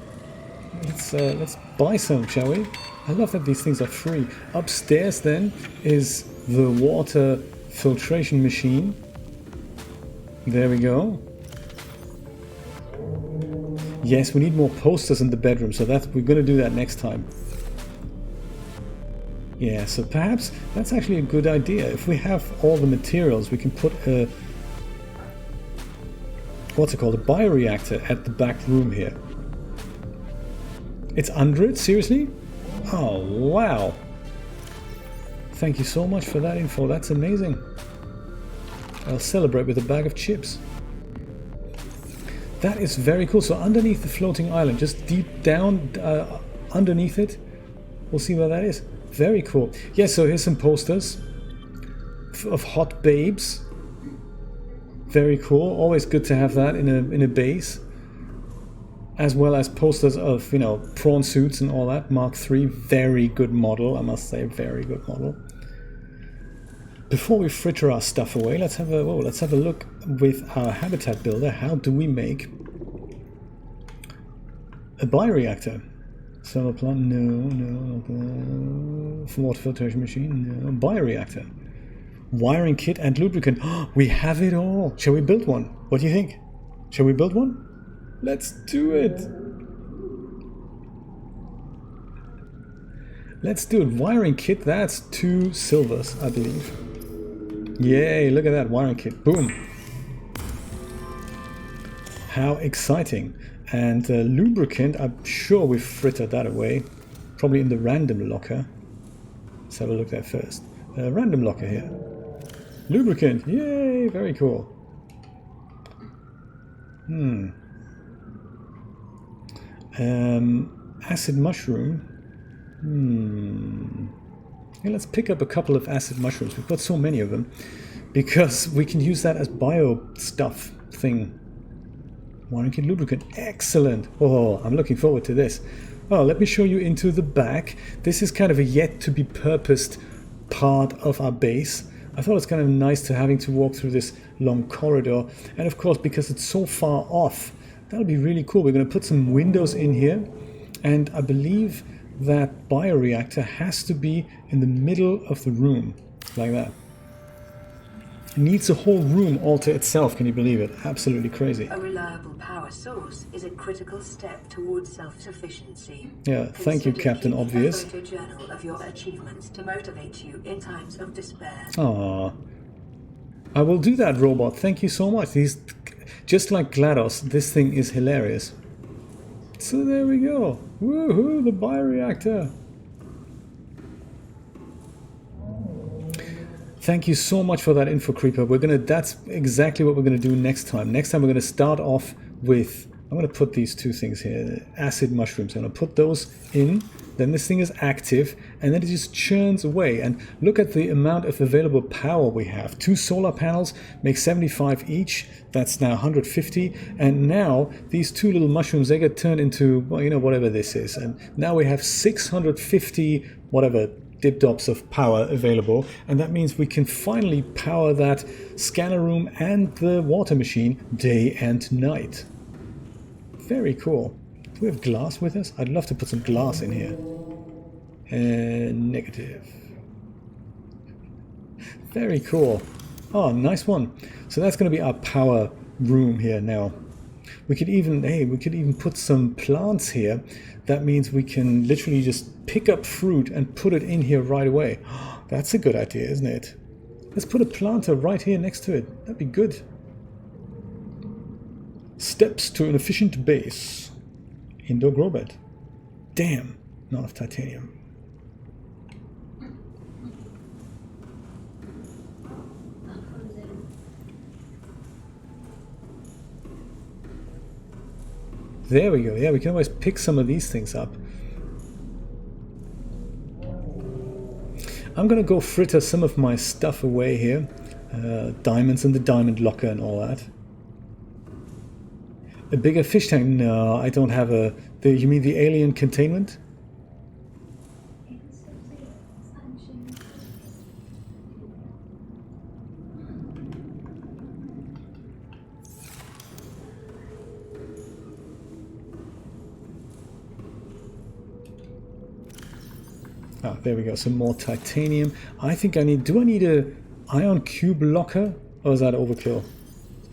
Let's buy some, shall we? I love that these things are free. Upstairs, then, is the water filtration machine. There we go. Yes, we need more posters in the bedroom, so we're going to do that next time. Yeah, so perhaps that's actually a good idea. If we have all the materials, we can put a... what's it called? A bioreactor at the back room here. It's under it? Seriously? Oh, wow. Thank you so much for that info. That's amazing. I'll celebrate with a bag of chips. That is very cool. So underneath the floating island, just deep down underneath it, we'll see where that is. Very cool. Yeah, so here's some posters of hot babes. Very cool. Always good to have that in a base. As well as posters of, you know, prawn suits and all that. Mark III, very good model, I must say, very good model. Before we fritter our stuff away, let's have a look with our habitat builder. How do we make a bioreactor? Solar plant? No. Water filtration machine? No. Bioreactor. Wiring kit and lubricant. We have it all. Shall we build one? What do you think? Shall we build one? Let's do it. Let's do it. Wiring kit. That's 2 silvers, I believe. Yay! Look at that wiring kit. Boom. How exciting. And lubricant. I'm sure we've frittered that away. Probably in the random locker. Let's have a look there first. Random locker here. Lubricant. Yay! Very cool. Acid mushroom. Yeah, let's pick up a couple of acid mushrooms. We've got so many of them. Because we can use that as bio stuff thing. Wiring kit lubricant. Excellent. Oh, I'm looking forward to this. Oh, let me show you into the back. This is kind of a yet to be purposed part of our base. I thought it's kind of nice having to walk through this long corridor. And of course, because it's so far off, that'll be really cool. We're going to put some windows in here. And I believe that bioreactor has to be in the middle of the room. Like that. It needs a whole room all to itself. Can you believe it? Absolutely crazy. A reliable power source is a critical step towards self-sufficiency. Yeah, thank you, Captain Obvious. A photojournal of your achievements to motivate you in times of despair. Aww. I will do that, robot. Thank you so much. These, just like GLaDOS, this thing is hilarious. So there we go. Woohoo, the bioreactor. Thank you so much for that info, Creeper. That's exactly what we're gonna do next time. Next time we're gonna start off with, I'm gonna put these 2 things here, acid mushrooms. I'm gonna put those in then this thing is active, and then it just churns away. And look at the amount of available power we have. 2 solar panels make 75 each. That's now 150. And now these 2 little mushrooms, they get turned into, well, you know, whatever this is. And now we have 650, whatever, dip-dops of power available. And that means we can finally power that scanner room and the water machine day and night. Very cool. Do we have glass with us? I'd love to put some glass in here. Negative. Very cool. Oh, nice one. So that's going to be our power room here now. We could even, hey, we could even put some plants here. That means we can literally just pick up fruit and put it in here right away. That's a good idea, isn't it? Let's put a planter right here next to it. That'd be good. Steps to an efficient base. Indoor grow bed. Damn, not enough titanium. There we go. Yeah, we can always pick some of these things up. I'm gonna go fritter some of my stuff away here. Diamonds in the diamond locker and all that. A bigger fish tank? No, I don't have a... you mean the alien containment? Ah, there we go. Some more titanium. I think I need... Do I need a ion cube locker? Or is that overkill?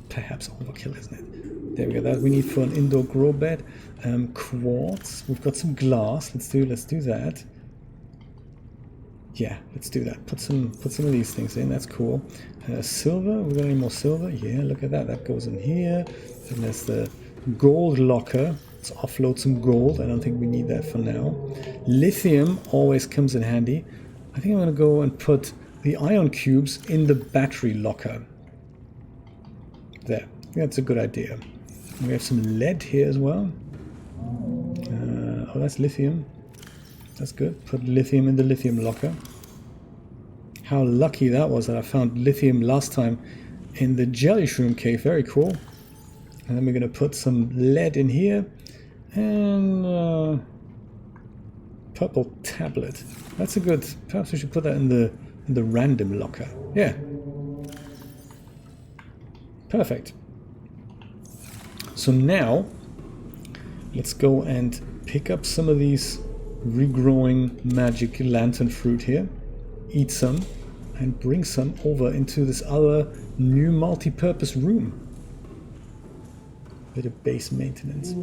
Perhaps overkill, isn't it? There we go. That we need for an indoor grow bed. Quartz. We've got some glass. Let's do that. Yeah, let's do that. Put some of these things in. That's cool. Silver. We got any more silver? Yeah, look at that. That goes in here. And there's the gold locker. Let's offload some gold. I don't think we need that for now. Lithium always comes in handy. I think I'm going to go and put the ion cubes in the battery locker. There. That's a good idea. We have some lead here as well. Oh, that's lithium. That's good. Put lithium in the lithium locker. How lucky that was that I found lithium last time in the jelly shroom cave. Very cool. And then we're going to put some lead in here. And purple tablet. That's a good... Perhaps we should put that in the random locker. Yeah. Perfect. So now, let's go and pick up some of these regrowing magic lantern fruit here. Eat some and bring some over into this other new multi-purpose room. Bit of base maintenance.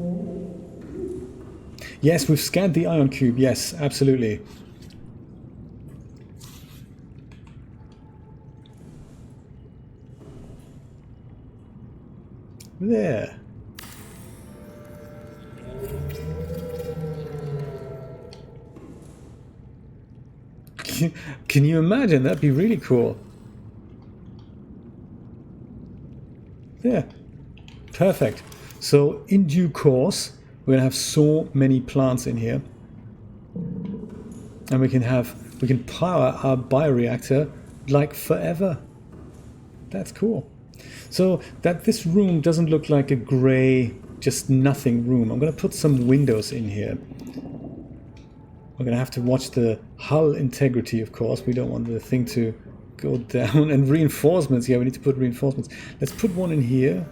Yes, we've scanned the ion cube. Yes, absolutely. There. Can you imagine? That'd be really cool. Yeah. Perfect. So in due course, we're gonna have so many plants in here, and we can power our bioreactor like forever. That's cool. So that this room doesn't look like a gray, just nothing room. I'm gonna put some windows in here. We're gonna have to watch the hull integrity, of course. We don't want the thing to go down. And reinforcements. Yeah, we need to put reinforcements. Let's put one in here.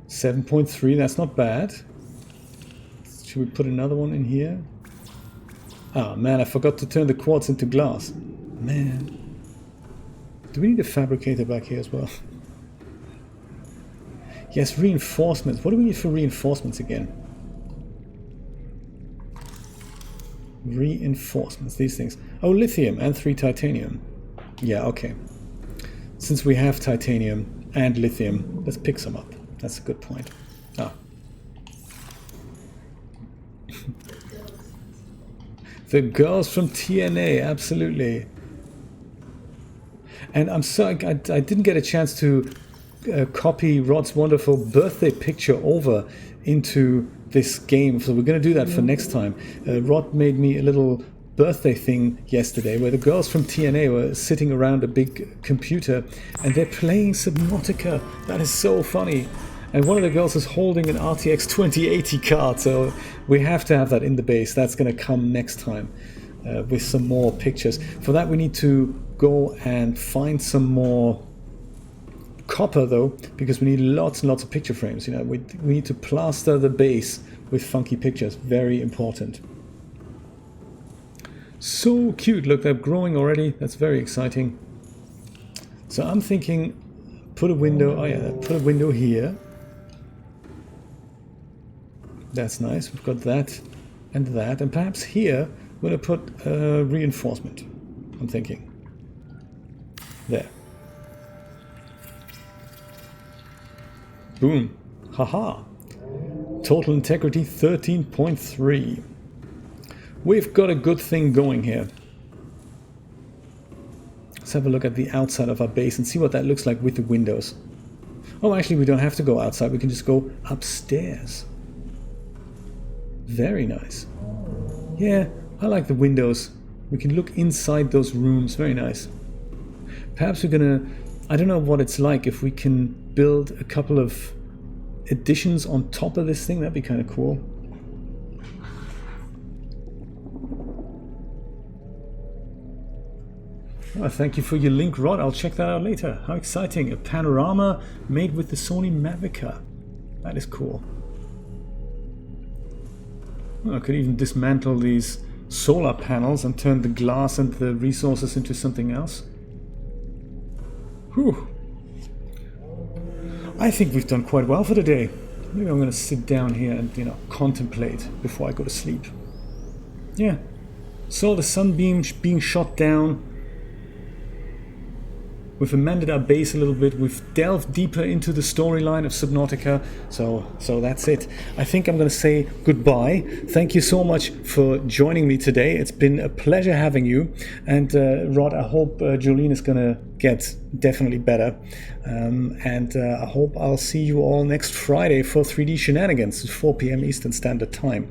7.3, that's not bad. Should we put another one in here? Ah, man, I forgot to turn the quartz into glass. Man. Do we need a fabricator back here as well? Yes, reinforcements. What do we need for reinforcements again? Reinforcements, these things. Oh, lithium and 3 titanium. Yeah, okay. Since we have titanium and lithium, let's pick some up. That's a good point. Ah. The girls from TNA, absolutely. And I'm sorry, I didn't get a chance to copy Rod's wonderful birthday picture over into this game. So we're going to do that for next time. Rod made me a little birthday thing yesterday where the girls from TNA were sitting around a big computer and they're playing Subnautica. That is so funny. And one of the girls is holding an RTX 2080 card, so we have to have that in the base. That's going to come next time with some more pictures. For that we need to go and find some more copper though, because we need lots and lots of picture frames. You know, we need to plaster the base with funky pictures. Very important. So cute. Look, they're growing already. That's very exciting. So I'm thinking put a window. Oh yeah, put a window here. That's nice. We've got that and that, and perhaps here we're going to put reinforcement. I'm thinking there. Boom. Haha. Total integrity 13.3. We've got a good thing going here. Let's have a look at the outside of our base and see what that looks like with the windows. Oh, actually we don't have to go outside. We can just go upstairs. Very nice. Yeah, I like the windows. We can look inside those rooms. Very nice. Perhaps we're gonna... I don't know what it's like if we can build a couple of additions on top of this thing. That'd be kind of cool. Oh, thank you for your link, Rod. I'll check that out later. How exciting. A panorama made with the Sony Mavica. That is cool. Oh, I could even dismantle these solar panels and turn the glass and the resources into something else. Whew. I think we've done quite well for today. Maybe I'm going to sit down here and, you know, contemplate before I go to sleep. Yeah. Saw the sunbeam being shot down. We've amended our base a little bit. We've delved deeper into the storyline of Subnautica. So that's it. I think I'm going to say goodbye. Thank you so much for joining me today. It's been a pleasure having you. And Rod, I hope Jolene is going to get definitely better. I hope I'll see you all next Friday for 3D Shenanigans at 4 p.m. Eastern Standard Time.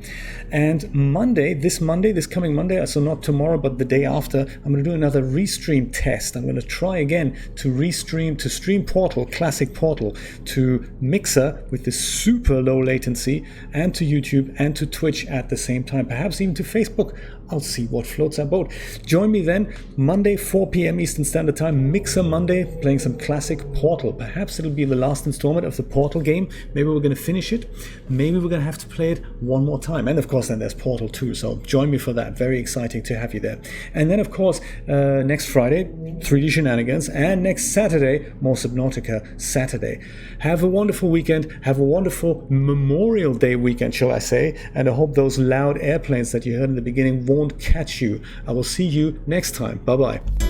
And this coming Monday, so not tomorrow, but the day after, I'm going to do another restream test. I'm going to try again to stream Portal, classic Portal, to Mixer with this super low latency, and to YouTube and to Twitch at the same time, perhaps even to Facebook. I'll see what floats our boat. Join me then, Monday, 4 p.m. Eastern Standard Time, Mixer Monday, playing some classic Portal. Perhaps it'll be the last installment of the Portal game. Maybe we're going to finish it. Maybe we're going to have to play it one more time. And of course, then there's Portal 2, so join me for that. Very exciting to have you there. And then, of course, next Friday, 3D Shenanigans, and next Saturday, more Subnautica Saturday. Have a wonderful weekend. Have a wonderful Memorial Day weekend, shall I say. And I hope those loud airplanes that you heard in the beginning won't catch you. I will see you next time. Bye-bye.